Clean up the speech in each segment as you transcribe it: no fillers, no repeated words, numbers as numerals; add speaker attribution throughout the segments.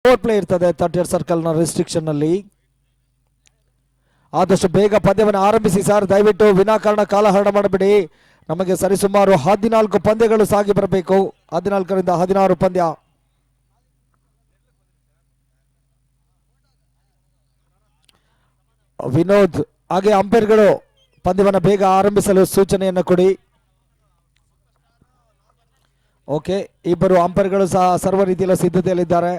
Speaker 1: Over play ಇರ್ತದೆ 30 circle ನ restriction ನಲ್ಲಿ. ಆದಷ್ಟು ಬೇಗ ಪಂದ್ಯವನ್ನು ಆರಂಭಿಸಿ ಸರ್, ದಯವಿಟ್ಟು ವಿನಾಕಾರಣ ಕಾಲಹರಣ ಮಾಡಬೇಡಿ. ನಮಗೆ ಸರಿಸುಮಾರು 14 ಪಂದ್ಯಗಳು ಸಾಗಿ ಬರಬೇಕು. 14ರಿಂದ 16 ಪಂದ್ಯ. ವಿನೋದ್ ಹಾಗೆ ಅಂಪೈರ್ಗಳು ಪಂದ್ಯವನ್ನು ಬೇಗ ಆರಂಭಿಸಲು ಸೂಚನೆಯನ್ನು ಕೊಡಿ. ಓಕೆ, ಇಬ್ಬರು ಅಂಪೈರ್ಗಳು ಸಹ ಸರ್ವ ರೀತಿಯ ಸಿದ್ಧತೆಯಲ್ಲಿದ್ದಾರೆ.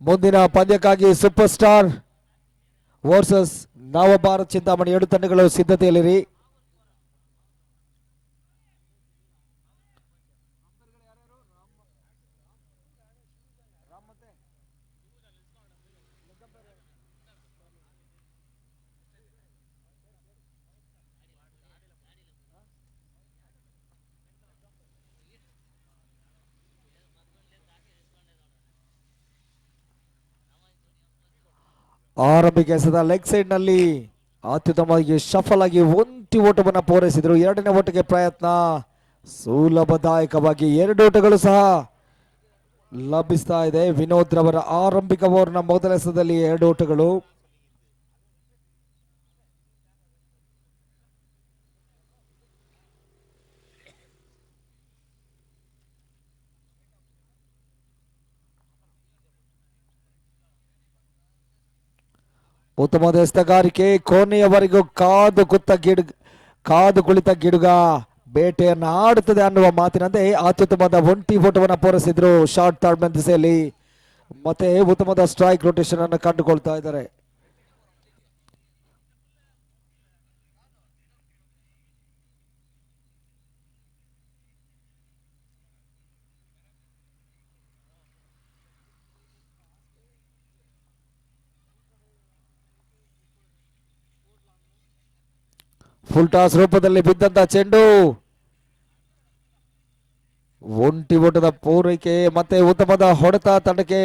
Speaker 1: ಮುಂದಿನ ಪಂದ್ಯಕ್ಕಾಗಿ super star versus Navabharat Chintamani ಎರಡು ತಂಡಗಳು ಸಿದ್ಧತೆಯಲ್ಲಿರಿ. ಆರಂಭಿಕ ಎಸೆದ ಲೆಗ್ ಸೈಡ್ ನಲ್ಲಿ ಅತ್ಯುತ್ತಮವಾಗಿ ಶಫಲ್ ಆಗಿ ಒಂಟಿ ಓಟವನ್ನು ಪೂರೈಸಿದ್ರು. ಎರಡನೇ ಓಟಕ್ಕೆ ಪ್ರಯತ್ನ ಸುಲಭದಾಯಕವಾಗಿ 2 ಓಟಗಳು ಸಹ ಲಭಿಸ್ತಾ ಇದೆ. ವಿನೋದ್ ರವರ ಆರಂಭಿಕ ಓವರ್ನ ಮೊದಲ ಎಸೆತದಲ್ಲಿ 2 ಓಟಗಳು. ಉತ್ತಮವಾದ ಎಸೆತಗಾರಿಕೆ, ಕೊನೆಯವರೆಗೂ ಕಾದು ಕುಳಿತ ಗಿಡುಗ ಬೇಟೆಯನ್ನು ಆಡುತ್ತದೆ ಅನ್ನುವ ಮಾತಿನಂತೆ ಅತ್ಯುತ್ತಮವಾದ ಒಂಟಿ ಓಟವನ್ನು ಪೂರೈಸಿದ್ರು ಶಾರ್ಟ್ ಥರ್ಡ್ ಮನ್ ದಿಸೆಯಲ್ಲಿ. ಮತ್ತೆ ಉತ್ತಮವಾದ ಸ್ಟ್ರೈಕ್ ರೊಟೇಷನ್ ಅನ್ನು ಕಂಡುಕೊಳ್ತಾ ಇದ್ದಾರೆ. ಫುಲ್ ಟಾಸ್ ರೂಪದಲ್ಲಿ ಬಿದ್ದಂತ ಚೆಂಡು ಒಂಟಿ ಓಟದ ಪೂರೈಕೆ ಮತ್ತೆ ಉತ್ತಮವಾದ ಹೊಡೆತ ತಂಡಕ್ಕೆ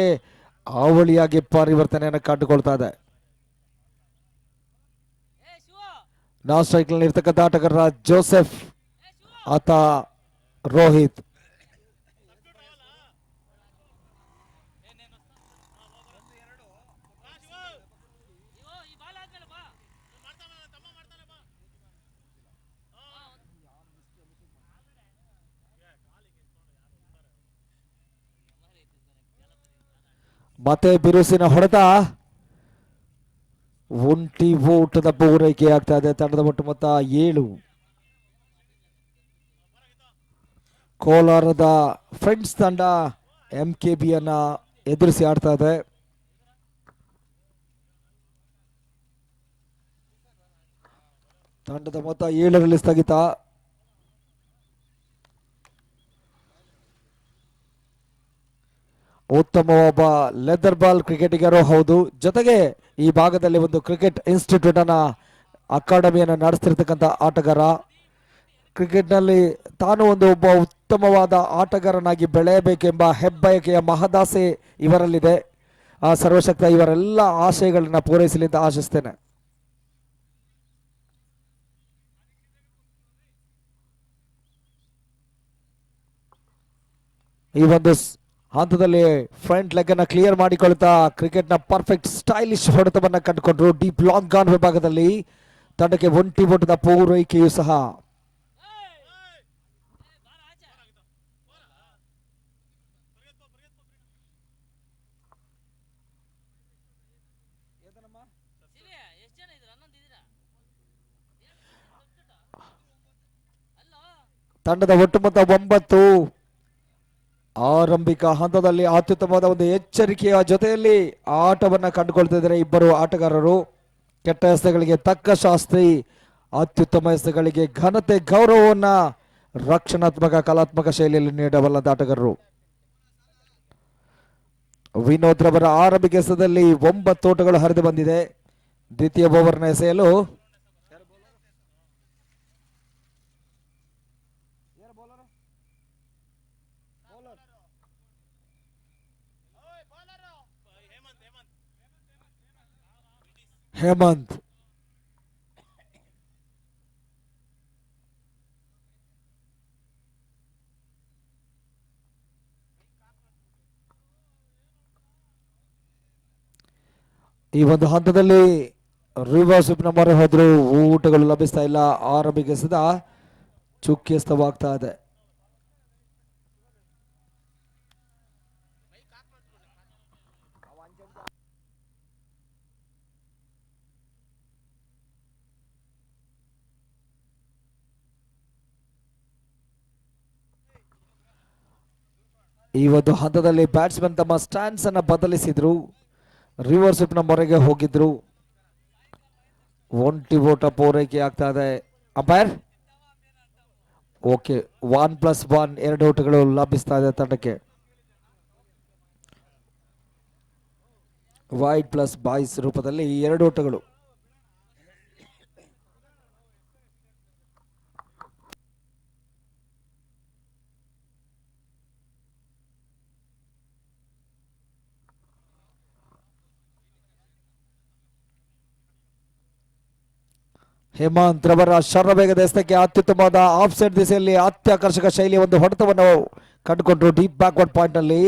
Speaker 1: ಅವಳಿಯಾಗಿ ಪರಿವರ್ತನೆಯನ್ನು ಕಂಡುಕೊಳ್ತಾ ಇದೆ. ನಾನ್ ಸ್ಟ್ರೈಕ್ ನಲ್ಲಿ ಇರ್ತಕ್ಕಂಥ ಆಟಗಾರ ಜೋಸೆಫ್ ಆತ ರೋಹಿತ್. ಮತ್ತೆ ಬಿರುಸಿನ ಹೊಡೆತ, ಒಂಟಿ ಓಟದ ಪೂರೈಕೆ ಆಗ್ತಾ ಇದೆ. ತಂಡದ ಒಟ್ಟು ಮೊತ್ತ 7. ಕೋಲಾರದ ಫ್ರೆಂಡ್ಸ್ ತಂಡ MKB ಅನ್ನ ಎದುರಿಸಿ ಆಡ್ತಾ ಇದೆ. ತಂಡದ ಮೊತ್ತ 7ರಲ್ಲಿ ಸ್ಥಗಿತ. ಉತ್ತಮ ಒಬ್ಬ ಲೆದರ್ ಬಾಲ್ ಕ್ರಿಕೆಟಿಗರು ಹೌದು, ಜೊತೆಗೆ ಈ ಭಾಗದಲ್ಲಿ ಒಂದು ಕ್ರಿಕೆಟ್ ಇನ್ಸ್ಟಿಟ್ಯೂಟ್ ಅನ್ನ ಅಕಾಡೆಮಿಯನ್ನು ನಡೆಸ್ತಿರ್ತಕ್ಕಂಥ ಆಟಗಾರ. ಕ್ರಿಕೆಟ್ ನಲ್ಲಿ ತಾನು ಒಬ್ಬ ಉತ್ತಮವಾದ ಆಟಗಾರನಾಗಿ ಬೆಳೆಯಬೇಕೆಂಬ ಹೆಬ್ಬಯಕೆಯ ಮಹದಾಸೆ ಇವರಲ್ಲಿದೆ. ಆ ಸರ್ವಶಕ್ತ ಇವರೆಲ್ಲ ಆಶಯಗಳನ್ನ ಪೂರೈಸಲಿ ಅಂತ ಆಶಿಸ್ತೇನೆ. ಈ ಒಂದು ಹಂತದಲ್ಲಿ ಫ್ರಂಟ್ ಲೆಗ್ ಅನ್ನ ಕ್ಲಿಯರ್ ಮಾಡಿಕೊಳ್ತಾ ಕ್ರಿಕೆಟ್ ನ ಪರ್ಫೆಕ್ಟ್ ಸ್ಟೈಲಿಶ್ ಹೊಡೆತವನ್ನ ಕಂಡುಕೊಂಡ್ರು. ಡೀಪ್ ಲಾಂಗ್ ಆನ್ ವಿಭಾಗದಲ್ಲಿ ತಂಡಕ್ಕೆ ಒಂಟಿ ಓಟದ ಪೂರೈಕೆಯೂ ಸಹ. ತಂಡದ ಒಟ್ಟು ಮೊತ್ತ 9. ಆರಂಭಿಕ ಹಂತದಲ್ಲಿ ಅತ್ಯುತ್ತಮವಾದ ಒಂದು ಎಚ್ಚರಿಕೆಯ ಜೊತೆಯಲ್ಲಿ ಆಟವನ್ನ ಕಂಡುಕೊಳ್ತಿದ್ದಾರೆ ಇಬ್ಬರು ಆಟಗಾರರು. ಕೆಟ್ಟ ಎಸೆತಗಳಿಗೆ ತಕ್ಕ ಶಾಸ್ತ್ರಿ, ಅತ್ಯುತ್ತಮ ಎಸೆತಗಳಿಗೆ ಘನತೆ ಗೌರವವನ್ನ ರಕ್ಷಣಾತ್ಮಕ ಕಲಾತ್ಮಕ ಶೈಲಿಯಲ್ಲಿ ನೀಡಬಲ್ಲದ ಆಟಗಾರರು. ವಿನೋದ್ ರವರ ಆರಂಭಿಕ ಎಸೆತದಲ್ಲಿ 9 ಓಟಗಳು ಹರಿದು ಬಂದಿದೆ. ದ್ವಿತೀಯ ಓವರ್ನ ಎಸೆಯಲು ಹೇಮಂತ್ ಈ ಒಂದು ಹಂತದಲ್ಲಿ ರಿವರ್ಸ್ ವಿಪ್ನ ಮೊರೆ ಹೋದ್ರು ಊಟಗಳು ಲಭಿಸ್ತಾ ಇಲ್ಲ. ಆರಂಭಿಕ ಸದಾ ಚುಕ್ಕಿಸ್ತವಾಗ್ತಾ ಇದೆ. ಈ ಒಂದು ಹಂತದಲ್ಲಿ ಬ್ಯಾಟ್ಸ್ಮನ್ ತಮ್ಮ ಸ್ಟ್ಯಾನ್ಸ್ ಅನ್ನ ಬದಲಿಸಿದ್ರು. ರಿವರ್ಸ್ ವಿಪ್ನ ಮೊರೆಗೆ ಹೋಗಿದ್ರು. ಒಂಟಿ ಓಟ ಪೂರೈಕೆ ಆಗ್ತಾ ಇದೆ. ಅಂಪೈರ್ ಓಕೆ, 1+1 2 ಓಟಗಳು ಲಭಿಸ್ತಾ ಇದೆ ತಂಡಕ್ಕೆ. ವೈಡ್ ಪ್ಲಸ್ ಬಾಯ್ಸ್ ರೂಪದಲ್ಲಿ 2 ಓಟಗಳು. ಹೇಮಂತ್ ರವರ ಶರವೇಗದ ಎಸೆತಕ್ಕೆ ಅತ್ಯುತ್ತಮವಾದ ಆಫ್ ಸೈಡ್ ದಿಸೆಯಲ್ಲಿ ಅತ್ಯಾಕರ್ಷಕ ಶೈಲಿಯ ಒಂದು ಹೊಡೆತವನ್ನು ಕಂಡುಕೊಂಡ್ರು. ಡೀಪ್ ಬ್ಯಾಕ್ವರ್ಡ್ ಪಾಯಿಂಟ್ ನಲ್ಲಿ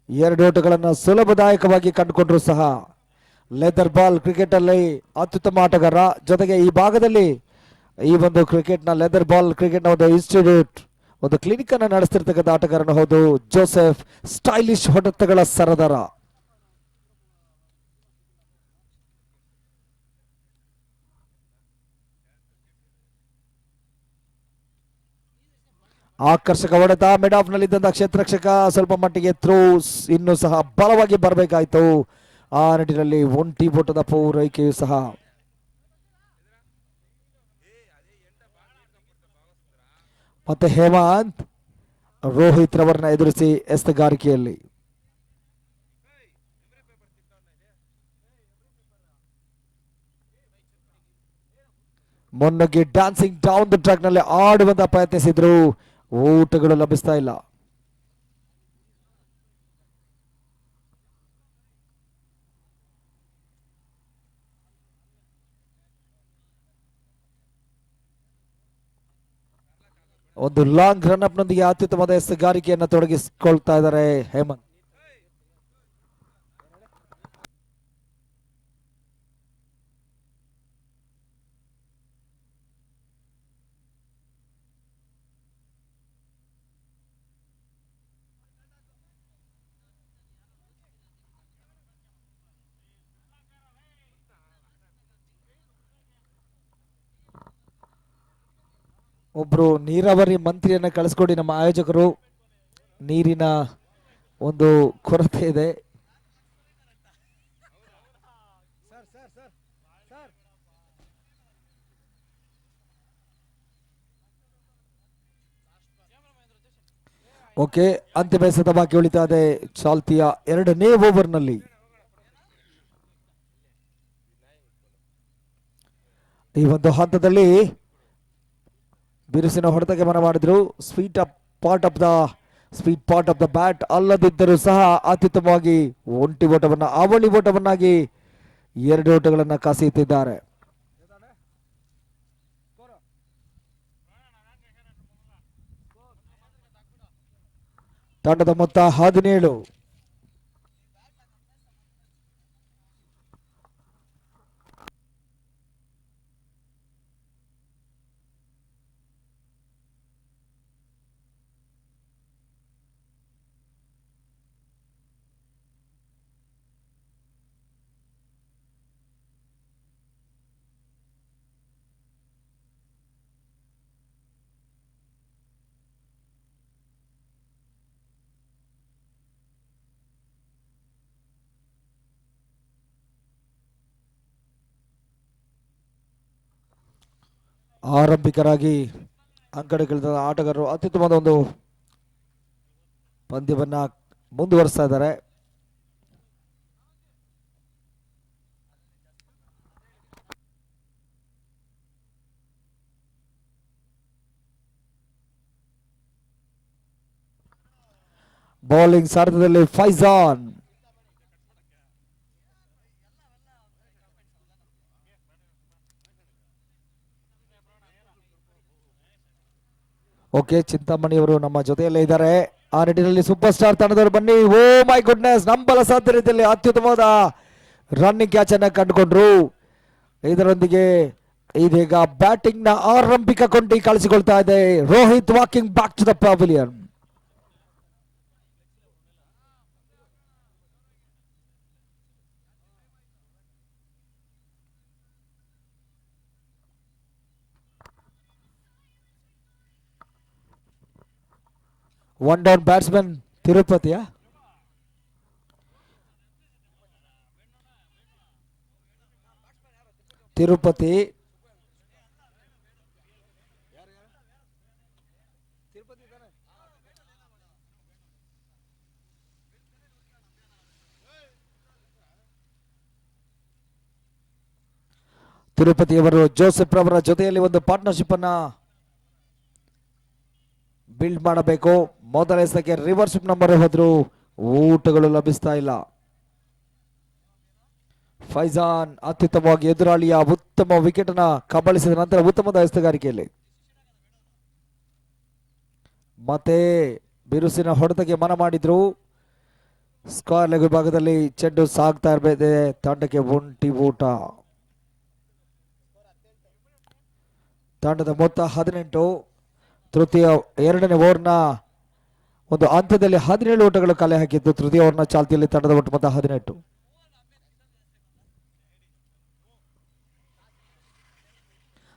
Speaker 1: 2 ಓಟಗಳನ್ನು ಸುಲಭದಾಯಕವಾಗಿ ಕಂಡುಕೊಂಡ್ರು ಸಹ. ಲೆದರ್ ಬಾಲ್ ಕ್ರಿಕೆಟ್ ಅಲ್ಲಿ ಅತ್ಯುತ್ತಮ ಆಟಗಾರ. ಜೊತೆಗೆ ಈ ಭಾಗದಲ್ಲಿ ಈ ಒಂದು ಕ್ರಿಕೆಟ್ ನ ಲೆದರ್ ಬಾಲ್ ಕ್ರಿಕೆಟ್ ನ ಒಂದು ಇನ್ಸ್ಟಿಟ್ಯೂಟ್ ಒಂದು ಕ್ಲಿನಿಕ್ ಅನ್ನು ನಡೆಸ್ತಿರ್ತಕ್ಕಂಥ ಆಟಗಾರನ ಹೌದು ಜೋಸೆಫ್. ಸ್ಟೈಲಿಶ್ ಹೊಡೆತಗಳ ಸರದಾರ. ಆಕರ್ಷಕ ಹೊಡೆತ ಮಿಡ್ ಆಫ್ ನಲ್ಲಿ ಇದ್ದಂತ ಕ್ಷೇತ್ರರಕ್ಷಕ ಸ್ವಲ್ಪ ಮಟ್ಟಿಗೆ ಥ್ರೋಸ್ ಇನ್ನೂ ಸಹ ಬಲವಾಗಿ ಬರಬೇಕಾಯಿತು. ಆ ನಿಟ್ಟಿನಲ್ಲಿ ಒಂಟಿ ಓಟದ ಪೂರೈಕೆಯೂ ಸಹ. ಮತ್ತೆ ಹೇಮಂತ್ ರೋಹಿತ್ ರವರನ್ನ ಎದುರಿಸಿ ಎಸೆತಗಾರಿಕೆಯಲ್ಲಿ ಮುನ್ನುಗ್ಗಿ ಡ್ಯಾನ್ಸಿಂಗ್ ಡೌನ್ ದ ಟ್ರ್ಯಾಕ್ ನಲ್ಲಿ ಆಡುವಂತ ಪ್ರಯತ್ನಿಸಿದ್ರು. ಊಟಗಳು ಲಭಿಸ್ತಾ ಇಲ್ಲ. ಒಂದು ಲಾಂಗ್ ರನ್ ಅಪ್ ನೊಂದಿಗೆ ಅತ್ಯುತ್ತಮವಾದ ಎಸೆಗಾರಿಕೆಯನ್ನು ತೊಡಗಿಸಿಕೊಳ್ತಾ ಇದ್ದಾರೆ ಹೇಮಂತ್. ಒಬ್ರು ನೀರಾವರಿ ಮಂತ್ರಿಯನ್ನ ಕಳಿಸ್ಕೊಡಿ ನಮ್ಮ ಆಯೋಜಕರು. ನೀರಿನ ಒಂದು ಕೊರತೆ ಇದೆ. ಓಕೆ, ಅಂತಿಮ ಎಸೆತ ಬಾಕಿ ಉಳಿತಾ ಇದೆ ಚಾಲ್ತಿಯ 2ನೇ ಓವರ್ನಲ್ಲಿ. ಈ ಒಂದು ಹಂತದಲ್ಲಿ ಬಿರುಸಿನ ಹೊಡೆತಕ್ಕೆ ಮನ ಮಾಡಿದ್ರು. Sweet part of the bat ಅಲ್ಲದಿದ್ದರೂ ಸಹ ಅತ್ಯುತ್ತಮವಾಗಿ ಒಂಟಿ ಓಟವನ್ನ ಅವಳಿ ಓಟವನ್ನಾಗಿ 2 ಓಟಗಳನ್ನು ಕಸಿಯುತ್ತಿದ್ದಾರೆ. ತಂಡದ ಮೊತ್ತ 17. ಆರಂಭಿಕರಾಗಿ ಅಂಕಣಕ್ಕಿಳಿದ ಆಟಗಾರರು ಅತ್ಯುತ್ತಮವಾದ ಒಂದು ಪಂದ್ಯವನ್ನ ಮುಂದುವರಿಸ್ತಾ ಇದ್ದಾರೆ. ಬೌಲಿಂಗ್ ಸಾರಥ್ಯದಲ್ಲಿ ಫೈಜಾನ್. ಓಕೆ, ಚಿಂತಾಮಣಿಯವರು ನಮ್ಮ ಜೊತೆಯಲ್ಲೇ ಇದ್ದಾರೆ. ಆ ನಿಟ್ಟಿನಲ್ಲಿ ಸೂಪರ್ ಸ್ಟಾರ್ ತಂಡದವರು ಬನ್ನಿ. ಓ ಮೈ ಗುಡ್ನೆಸ್, ನಂಬಲ ಸಾಧ್ಯ ರೀತಿಯಲ್ಲಿ ಅತ್ಯುತ್ತಮವಾದ ರನ್ನಿಂಗ್ ಕ್ಯಾಚ್ ಅನ್ನ ಕಂಡುಕೊಂಡ್ರು. ಇದರೊಂದಿಗೆ ಇದೀಗ ಬ್ಯಾಟಿಂಗ್ ನ ಆರಂಭಿಕ ಕೊಂಡಿ ಕಳಿಸಿಕೊಳ್ತಾ ಇದೆ. Rohit walking back to the pavilion. One down batsman ತಿರುಪತಿಯ ತಿರುಪತಿ ತಿರುಪತಿಯವರು ಜೋಸೆಫ್ ರವರ ಜೊತೆಯಲ್ಲಿ ಒಂದು ಪಾರ್ಟ್ನರ್ಶಿಪ್ ಅನ್ನ ಬಿಲ್ಡ್ ಮಾಡಬೇಕು. ಮೊದಲ ಎಸೆತಕ್ಕೆ ರಿವರ್ಸ್ ನಂಬರ್ ಹೋದ್ರು, ಊಟಗಳು ಲಭಿಸ್ತಾ ಇಲ್ಲ. ಫೈಜಾನ್ ಅತ್ಯುತ್ತಮವಾಗಿ ಎದುರಾಳಿಯ ಉತ್ತಮ ವಿಕೆಟ್ ಅನ್ನ ಕಬಳಿಸಿದ ನಂತರ ಉತ್ತಮದ ಎಸೆತಗಾರಿಕೆಯಲ್ಲಿ ಮತ್ತೆ ಬಿರುಸಿನ ಹೊಡೆತಕ್ಕೆ ಮನ ಮಾಡಿದ್ರು. ಸ್ಕ್ವೇರ್ ಲೆಗ್ ವಿಭಾಗದಲ್ಲಿ ಚೆಂಡು ಸಾಗ್ತಾ ಇರಬೇಕಿದೆ. ತಂಡಕ್ಕೆ ಒಂಟಿ ಊಟ. ತಂಡದ ಮೊತ್ತ 18. ತೃತೀಯ ಎರಡನೇ ಓವರ್ನ ಒಂದು ಹಂತದಲ್ಲಿ 17 ಓಟಗಳು ಕಲೆ ಹಾಕಿದ್ದು. ತೃತೀಯ ಓವರ್ನ ಚಾಲ್ತಿಯಲ್ಲಿ ತಂಡದ ಒಟ್ಟು ಮೊತ್ತ 18.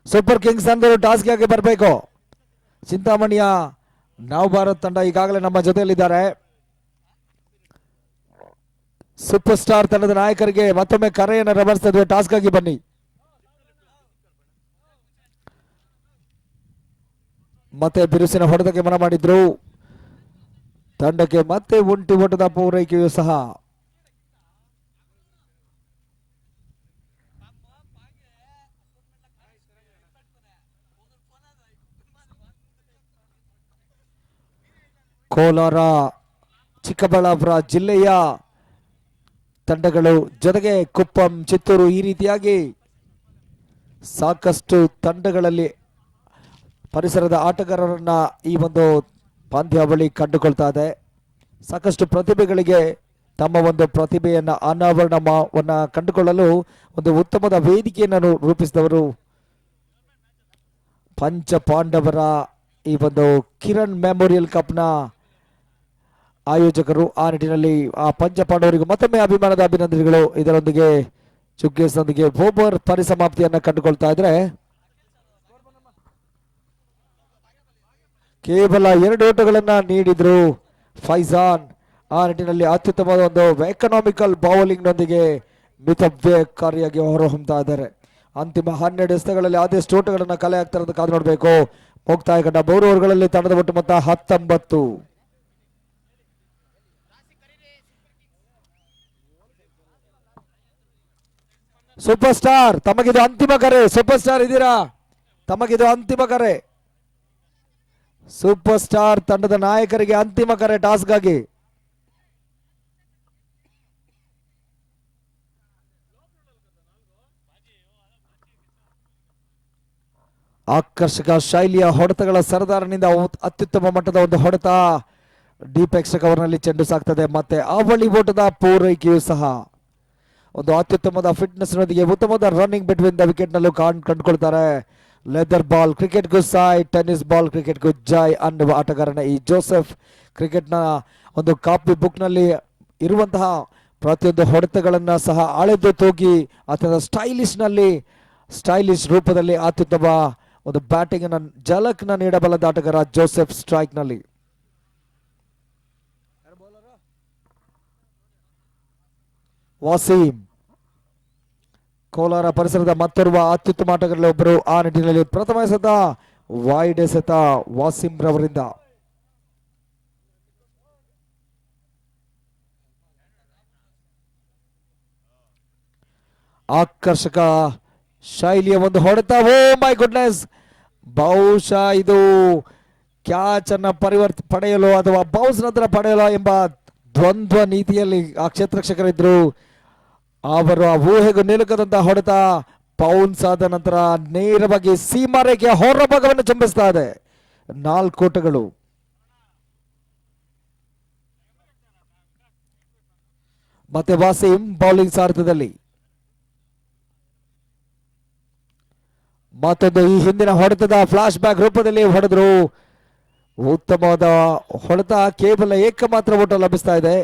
Speaker 1: ಸೂಪರ್ ಕಿಂಗ್ಸ್ ಅಂದರು ಟಾಸ್ಗೆ ಬರಬೇಕು. ಚಿಂತಾಮಣಿಯ ನವ ಭಾರತ್ ತಂಡ ಈಗಾಗಲೇ ನಮ್ಮ ಜೊತೆಯಲ್ಲಿದ್ದಾರೆ. ಸೂಪರ್ ಸ್ಟಾರ್ ತಂಡದ ನಾಯಕರಿಗೆ ಮತ್ತೊಮ್ಮೆ ಕರೆಯನ್ನು ರವಾನಿಸ್ತಾ ಇದ್ವಿ. ಟಾಸ್ಕ್ ಆಗಿ ಬನ್ನಿ. ಮತ್ತೆ ಬಿರುಸಿನ ಹೊಡೆತಕ್ಕೆ ಮನ ಮಾಡಿದ್ರು. ತಂಡಕ್ಕೆ ಮತ್ತೆ ಒಂಟಿ ಓಟದ ಪೂರೈಕೆಯೂ ಸಹ. ಕೋಲಾರ, ಚಿಕ್ಕಬಳ್ಳಾಪುರ ಜಿಲ್ಲೆಯ ತಂಡಗಳು ಜೊತೆಗೆ ಕುಪ್ಪಂ, ಚಿತ್ತೂರು ಈ ರೀತಿಯಾಗಿ ಸಾಕಷ್ಟು ತಂಡಗಳಲ್ಲಿ ಪರಿಸರದ ಆಟಗಾರರನ್ನ ಈ ಒಂದು ಪಂದ್ಯಾವಳಿ ಕಂಡುಕೊಳ್ತಾ ಇದೆ. ಸಾಕಷ್ಟು ಪ್ರತಿಭೆಗಳಿಗೆ ತಮ್ಮ ಒಂದು ಪ್ರತಿಭೆಯನ್ನ ಅನಾವರಣವನ್ನ ಕಂಡುಕೊಳ್ಳಲು ಒಂದು ಉತ್ತಮದ ವೇದಿಕೆಯನ್ನು ರೂಪಿಸಿದವರು ಪಂಚ ಪಾಂಡವರ ಈ ಒಂದು ಕಿರಣ್ ಮೆಮೋರಿಯಲ್ ಕಪ್ನ ಆಯೋಜಕರು. ಆ ನಿಟ್ಟಿನಲ್ಲಿ ಆ ಪಂಚ ಪಾಂಡವರಿಗೂ ಮತ್ತೊಮ್ಮೆ ಅಭಿಮಾನದ ಅಭಿನಂದನೆಗಳು. ಇದರೊಂದಿಗೆ ಚುಕ್ಕೇಸ್ನೊಂದಿಗೆ ಓವರ್ ಪರಿಸಮಾಪ್ತಿಯನ್ನ ಕಂಡುಕೊಳ್ತಾ ಇದ್ರೆ ಕೇವಲ 2 ಓಟಗಳನ್ನ ನೀಡಿದ್ರು ಫೈಜಾನ್. ಆ ನಿಟ್ಟಿನಲ್ಲಿ ಅತ್ಯುತ್ತಮವಾದ ಒಂದು ಎಕನಾಮಿಕಲ್ ಬೌಲಿಂಗ್ ನೊಂದಿಗೆ ಮಿತವ್ಯಯಕಾರಿಯಾಗಿ ಹೊರಹೊಮ್ಮತಾ ಇದ್ದಾರೆ. ಅಂತಿಮ 12 ಎಸೆತಗಳಲ್ಲಿ ಆದಷ್ಟು ಓಟಗಳನ್ನ ಕಲೆ ಆಗ್ತಾರೆ ಅಂತ ಕಾದು ನೋಡಬೇಕು. ಮುಕ್ತಾಯ ಕಂಡ 3 ಓವರ್ಗಳಲ್ಲಿ ತಂಡದ ಒಟ್ಟು ಮೊತ್ತ 19. ಸೂಪರ್ ಸ್ಟಾರ್ ತಮಗಿದು ಅಂತಿಮ ಕರೆ. ಸೂಪರ್ ಸ್ಟಾರ್ ಇದ್ದೀರಾ? ತಮಗಿದು ಅಂತಿಮ ಕರೆ. ಸೂಪರ್ ಸ್ಟಾರ್ ತಂಡದ ನಾಯಕರಿಗೆ ಅಂತಿಮ ಕರೆ ಟಾಸ್ಗಾಗಿ. ಆಕರ್ಷಕ ಶೈಲಿಯ ಹೊಡೆತಗಳ ಸರದಾರನಿಂದ ಅತ್ಯುತ್ತಮ ಮಟ್ಟದ ಒಂದು ಹೊಡೆತ. ಡೀಪೆಕ್ಸ್ ಕವರ್ನಲ್ಲಿ ಚೆಂಡು ಸಾಕ್ತದೆ. ಮತ್ತೆ ಅವಳಿ ಓಟದ ಪೂರೈಕೆಯೂ ಸಹ ಒಂದು ಅತ್ಯುತ್ತಮದ ಫಿಟ್ನೆಸ್ ನೊಂದಿಗೆ ಉತ್ತಮವಾದ ರನ್ನಿಂಗ್ ಬಿಟ್ವೀನ್ ದ ವಿಕೆಟ್ ನಲ್ಲೂ ಕಂಡುಕೊಳ್ತಾರೆ. ಲೆದರ್ ಬಾಲ್ ಕ್ರಿಕೆಟ್ಗೂ ಸಾಯ್, ಟೆನ್ನಿಸ್ ಬಾಲ್ ಕ್ರಿಕೆಟ್ಗೂ ಜಾಯ್ ಅನ್ನುವ ಆಟಗಾರನ ಈ ಜೋಸೆಫ್ ಕ್ರಿಕೆಟ್ನ ಒಂದು ಕಾಪಿ ಬುಕ್ನಲ್ಲಿ ಇರುವಂತಹ ಪ್ರತಿಯೊಂದು ಹೊಡೆತಗಳನ್ನು ಸಹ ಅಳೆದು ತೂಗಿ ಅಥವಾ ಸ್ಟೈಲಿಶ್ ರೂಪದಲ್ಲಿ ಅತ್ಯುತ್ತಮ ಒಂದು ಬ್ಯಾಟಿಂಗ್ ಅನ್ನ ಜಲಕ್ನ ನೀಡಬಲ್ಲದ ಆಟಗಾರ ಜೋಸೆಫ್ ಸ್ಟ್ರೈಕ್ ನಲ್ಲಿ. ವಾಸೀಂ ಕೋಲಾರ ಪರಿಸರದ ಮತ್ತೋರ್ವ ಅತ್ಯುತ್ತಮ ಆಟಗಾರರಲ್ಲಿ ಒಬ್ಬರು. ಆ ನಿಟ್ಟಿನಲ್ಲಿ ಪ್ರಥಮ ಎಸೆತ ವೈಡ್ ಎಸೆತ ವಾಸಿಂ ರವರಿಂದ. ಆಕರ್ಷಕ ಶೈಲಿಯ ಒಂದು ಹೊಡೆತ. ಓ ಮೈ ಗುಡ್ನೆಸ್, ಬಹುಶಃ ಇದು ಕ್ಯಾಚ್ ಅನ್ನ ಪಡೆಯಲು ಅಥವಾ ಬೌನ್ಸ್ ನಂತರ ಪಡೆಯಲು ಎಂಬ ದ್ವಂದ್ವ ನೀತಿಯಲ್ಲಿ ಆ ಕ್ಷೇತ್ರರಕ್ಷಕರಿದ್ರು. ಅವರ ಊಹೆಗೂ ನಿಲುಕದಂತಹ ಹೊಡೆತ ಬೌನ್ಸ್ ಆದ ನಂತರ ನೇರವಾಗಿ ಸೀಮಾ ರೇಖೆಯ ಹೊರಭಾಗವನ್ನು ಚುಂಬಿಸ್ತಾ ಇದೆ. 4 ಓಟಗಳು. ಮತ್ತೆ ವಾಸಿಂ ಬೌಲಿಂಗ್ ಸಾರಥ್ಯದಲ್ಲಿ. ಮತ್ತೊಂದು ಈ ಹಿಂದಿನ ಹೊಡೆತದ ಫ್ಲಾಶ್ ಬ್ಯಾಕ್ ರೂಪದಲ್ಲಿ ಹೊಡೆದ್ರು. ಉತ್ತಮವಾದ ಹೊಡೆತ, ಕೇವಲ ಏಕಮಾತ್ರ ಓಟ ಲಭಿಸ್ತಾ ಇದೆ.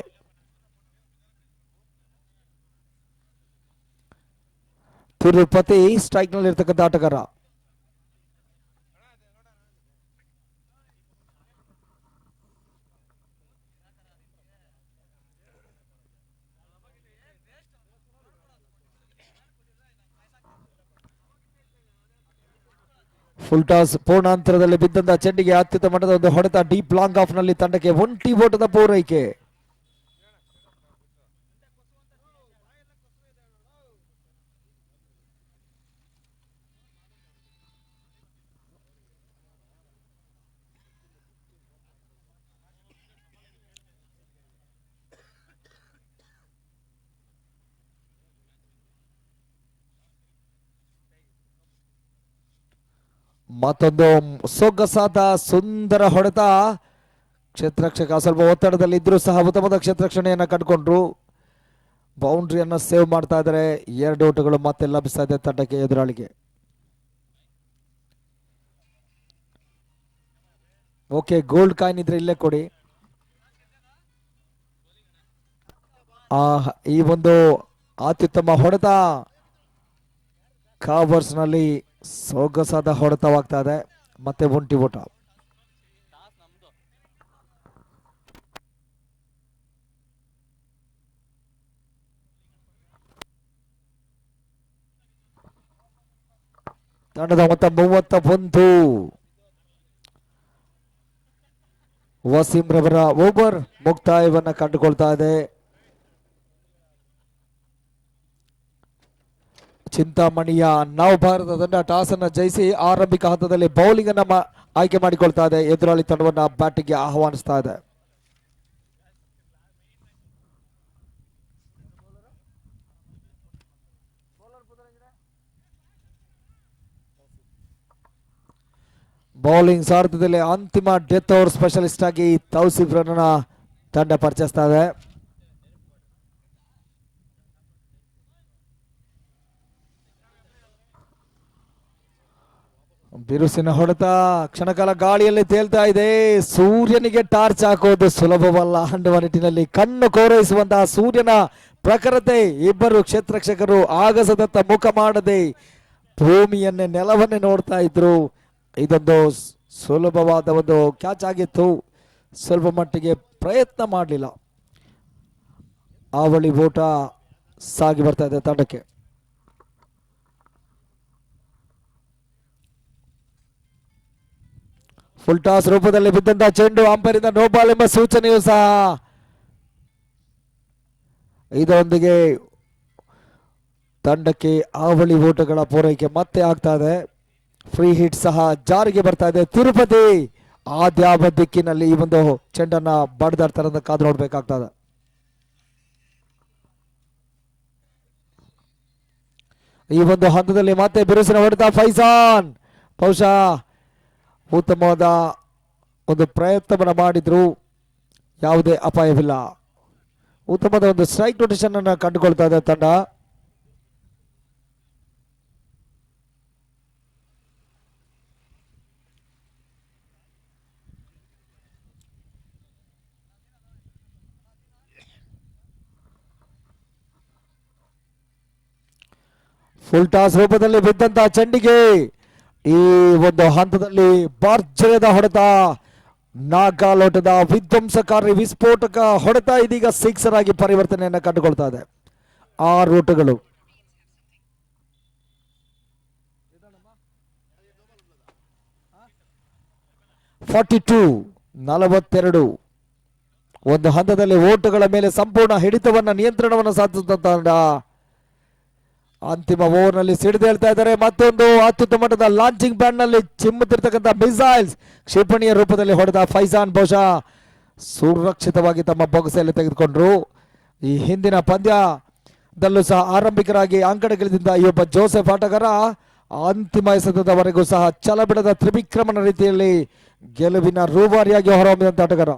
Speaker 1: ತಿರುಪತಿ ಸ್ಟ್ರೈಕ್ ನಲ್ಲಿ ಇರ್ತಕ್ಕಂಥ ಆಟಗಾರ. ಫುಲ್ ಟಾಸ್ ಪೂರ್ಣಾಂತರದಲ್ಲಿ ಬಿದ್ದಂತ ಚೆಂಡಿಗೆ ಅತ್ಯುತ್ತಮ ಮಟ್ಟದ ಒಂದು ಹೊಡೆತ. ಡೀಪ್ ಲಾಂಗ್ ಆಫ್ ನಲ್ಲಿ ತಂಡಕ್ಕೆ ಒಂಟಿ ಓಟದ ಪೂರೈಕೆ. ಮತ್ತೊಂದು ಸೊಗಸಾದ ಸುಂದರ ಹೊಡೆತ. ಕ್ಷೇತ್ರರಕ್ಷಕ ಸ್ವಲ್ಪ ಒತ್ತಡದಲ್ಲಿ ಇದ್ರೂ ಸಹ ಉತ್ತಮದ ಕ್ಷೇತ್ರರಕ್ಷಣೆಯನ್ನು ಕಂಡುಕೊಂಡ್ರು. ಬೌಂಡ್ರಿಯನ್ನು ಸೇವ್ ಮಾಡ್ತಾ ಇದ್ದಾರೆ. 2 ಓಟಗಳು ಮತ್ತೆ ಲಭಿಸ್ತಾ ಇದೆ ತಂಡಕ್ಕೆ ಎದುರಾಳಿಗೆ. ಓಕೆ, ಗೋಲ್ಡ್ ಕಾಯಿನ್ ಇದ್ರೆ ಇಲ್ಲೇ ಕೊಡಿ. ಈ ಒಂದು ಅತ್ಯುತ್ತಮ ಹೊಡೆತ ಕವರ್ಸ್ ನಲ್ಲಿ ಸೊಗಸಾದ ಹೊಡೆತವಾಗ್ತಾ ಇದೆ. ಮತ್ತೆ ಒಂಟಿ ಓಟ. ತಂಡದ ಮೊತ್ತ 31. ವಸೀಂ ರವರ ಓವರ್ ಮುಕ್ತಾಯವನ್ನ ಕಂಡುಕೊಳ್ತಾ ಇದೆ. ಚಿಂತಾಮಣಿಯ ನವಭಾರತ ತಂಡ ಟಾಸ್ ಅನ್ನು ಜಯಿಸಿ ಆರಂಭಿಕ ಹಂತದಲ್ಲಿ ಬೌಲಿಂಗ್ ಅನ್ನ ಆಯ್ಕೆ ಮಾಡಿಕೊಳ್ತಾ ಇದೆ. ಎದುರಾಳಿ ತಂಡವನ್ನ ಬ್ಯಾಟಿಂಗ್ಗೆ ಆಹ್ವಾನಿಸ್ತಾ ಇದೆ. ಬೌಲಿಂಗ್ ಸಾರಥ್ಯದಲ್ಲಿ ಅಂತಿಮ ಡೆತ್ ಓವರ್ ಸ್ಪೆಷಲಿಸ್ಟ್ ಆಗಿ ತೌಸಿಫ್ ರನ್ನ ತಂಡ ಪರಿಚಯಿಸ್ತಾ ಇದೆ. ಬಿರುಸಿನ ಹೊಡೆತ ಕ್ಷಣಕಾಲ ಗಾಳಿಯಲ್ಲಿ ತೇಲ್ತಾ ಇದೆ. ಸೂರ್ಯನಿಗೆ ಟಾರ್ಚ್ ಹಾಕೋದು ಸುಲಭವಲ್ಲ ಅನ್ನುವ ನಿಟ್ಟಿನಲ್ಲಿ ಕಣ್ಣು ಕೋರೈಸುವಂತಹ ಸೂರ್ಯನ ಪ್ರಖರತೆ. ಇಬ್ಬರು ಕ್ಷೇತ್ರರಕ್ಷಕರು ಆಗಸದತ್ತ ಮುಖ ಮಾಡದೆ ಭೂಮಿಯನ್ನೇ ನೆಲವನ್ನೇ ನೋಡ್ತಾ ಇದ್ರು. ಇದೊಂದು ಸುಲಭವಾದ ಒಂದು ಕ್ಯಾಚ್ ಆಗಿತ್ತು. ಸ್ವಲ್ಪ ಮಟ್ಟಿಗೆ ಪ್ರಯತ್ನ ಮಾಡಲಿಲ್ಲ. ಅವಳಿ ಓಟ ಸಾಗಿ ಬರ್ತಾ ಇದೆ ತಂಡಕ್ಕೆ. ಫುಲ್ ಟಾಸ್ ರೂಪದಲ್ಲಿ ಬಿದ್ದಂತಹ ಚೆಂಡು ಅಂಪೈರ್ ಇಂದ ನೋ ಬಾಲ್ ಎಂಬ ಸೂಚನೆಯೂ ಸಹ. ಇದರೊಂದಿಗೆ ತಂಡಕ್ಕೆ ಅವಳಿ ಓಟಗಳ ಪೂರೈಕೆ ಮತ್ತೆ ಆಗ್ತಾ ಇದೆ. ಫ್ರೀ ಹಿಟ್ ಸಹ ಜಾರಿಗೆ ಬರ್ತಾ ಇದೆ. ತಿರುಪತಿ ಆದ್ಯಾವ ದಿಕ್ಕಿನಲ್ಲಿ ಈ ಒಂದು ಚೆಂಡನ್ನ ಬಡ್ದಾಡ್ತಾರೆ ಅಂತ ಕಾದು ನೋಡ್ಬೇಕಾಗ್ತದೆ. ಈ ಒಂದು ಹಂತದಲ್ಲಿ ಮತ್ತೆ ಬಿರುಸಿನ ಹೊಡೆತ ಫೈಜಾನ್. ಬಹುಶಃ ಉತ್ತಮವಾದ ಒಂದು ಪ್ರಯತ್ನವನ್ನು ಮಾಡಿದ್ರು. ಯಾವುದೇ ಅಪಾಯವಿಲ್ಲ. ಉತ್ತಮವಾದ ಒಂದು ಸ್ಟ್ರೈಕ್ ರೊಟೇಷನ್ ಅನ್ನು ಕಂಡುಕೊಳ್ತಾ ಇದೆ ತಂಡ. ಫುಲ್ ಟಾಸ್ ರೂಪದಲ್ಲಿ ಬಿದ್ದಂತಹ ಚೆಂಡಿಗೆ ಈ ಒಂದು ಹಂತದಲ್ಲಿ ಭರ್ಜರಿಯಾದ ಹೊಡೆತ. ನಾಗಾಲೋಟದ ವಿಧ್ವಂಸಕಾರಿ ವಿಸ್ಫೋಟಕ ಹೊಡೆತ ಇದೀಗ ಸಿಕ್ಸರ್ ಆಗಿ ಪರಿವರ್ತನೆಯನ್ನು ಕಂಡುಕೊಳ್ತಾ ಇದೆ. 6 ಓಟಗಳು. ಫಾರ್ಟಿ 42. ಒಂದು ಹಂತದಲ್ಲಿ ಓಟಗಳ ಮೇಲೆ ಸಂಪೂರ್ಣ ಹಿಡಿತವನ್ನ ನಿಯಂತ್ರಣವನ್ನು ಸಾಧಿಸಿದ ತಂಡ ಅಂತಿಮ ಓವರ್ ನಲ್ಲಿ ಸಿಡಿದೇಳ್ತಾ ಇದ್ದಾರೆ. ಮತ್ತೊಂದು ಅತ್ಯುತ್ತಮ ಮಟ್ಟದ ಲಾಂಚಿಂಗ್ ಪ್ಯಾಡ್ ನಲ್ಲಿ ಚಿಮ್ಮುತ್ತಿರ್ತಕ್ಕಂಥ ಮಿಸೈಲ್ಸ್ ಕ್ಷಿಪಣಿಯ ರೂಪದಲ್ಲಿ ಹೊಡೆದ ಫೈಜಾನ್ ಬಹುಶಃ ಸುರಕ್ಷಿತವಾಗಿ ತಮ್ಮ ಬೊಗಸೆಯಲ್ಲಿ ತೆಗೆದುಕೊಂಡ್ರು. ಈ ಹಿಂದಿನ ಪಂದ್ಯದಲ್ಲೂ ಸಹ ಆರಂಭಿಕರಾಗಿ ಅಂಕಣಗಳಿಂದ ಈ ಒಬ್ಬ ಜೋಸೆಫ್ ಆಟಗಾರ ಅಂತಿಮ ಎಸೆತದವರೆಗೂ ಸಹ ಛಲಬಿಡದ ತ್ರಿವಿಕ್ರಮನ ರೀತಿಯಲ್ಲಿ ಗೆಲುವಿನ ರೂವಾರಿಯಾಗಿ ಹೊರಹೊಮ್ಮಿದಂತ ಆಟಗಾರ.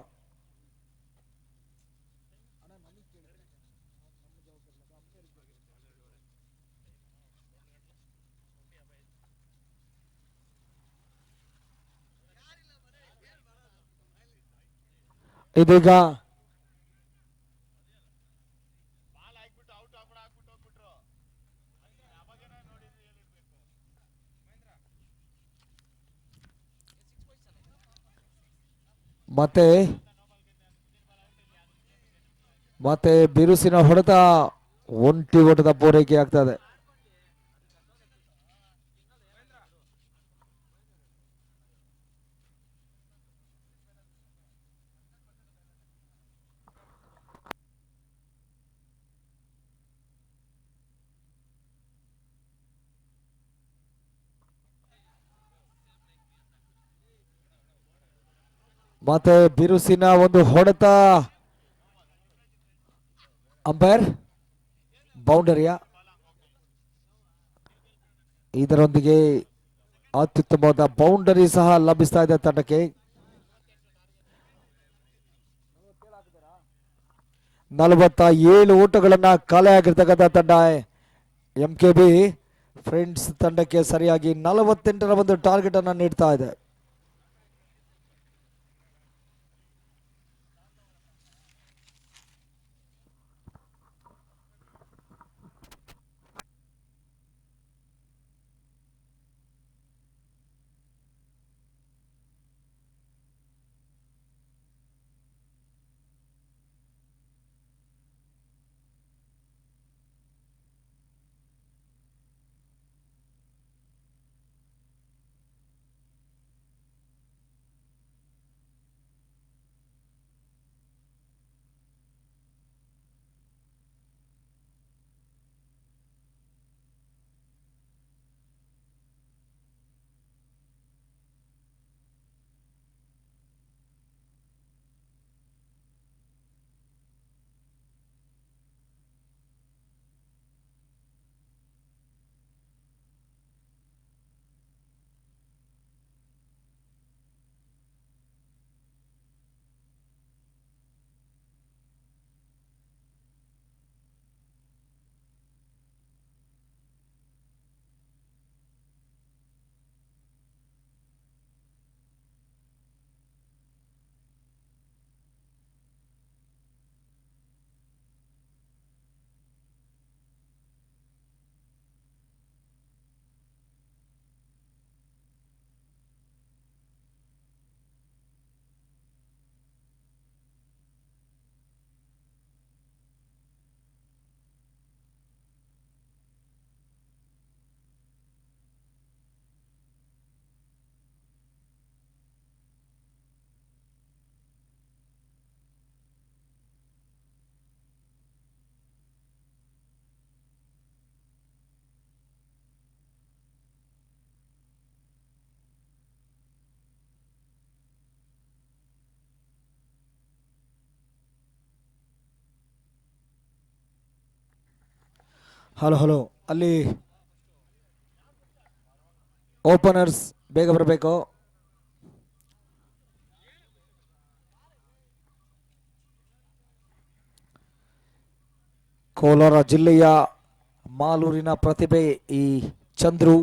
Speaker 1: ಇದೀಗ ಮತ್ತೆ ಮತ್ತೆ ಬಿರುಸಿನ ಹೊಡೆತ, ಒಂಟಿ ಓಟದ ಪೂರೈಕೆ ಆಗ್ತದೆ. ಮತ್ತೆ ಬಿರುಸಿನ ಒಂದು ಹೊಡೆತ, ಅಂಪೈರ್ ಬೌಂಡರಿಯ. ಇದರೊಂದಿಗೆ ಅತ್ಯುತ್ತಮವಾದ ಬೌಂಡರಿ ಸಹ ಲಭಿಸ್ತಾ ಇದೆ ತಂಡಕ್ಕೆ. 47 ಓಟಗಳನ್ನ ಕಲೆ ಆಗಿರ್ತಕ್ಕಂಥ ತಂಡ MKB ಫ್ರೆಂಡ್ಸ್ ತಂಡಕ್ಕೆ ಸರಿಯಾಗಿ 48ರ ಒಂದು ಟಾರ್ಗೆಟ್ ಅನ್ನು ನೀಡ್ತಾ ಇದೆ. ಹಲೋ ಹಲೋ, ಅಲ್ಲಿ ಓಪನರ್ಸ್ ಬೇಗ ಬರಬೇಕು. ಕೋಲಾರ ಜಿಲ್ಲೆಯ ಮಾಲೂರಿನ ಪ್ರತಿಭೆ ಈ ಚಂದ್ರು,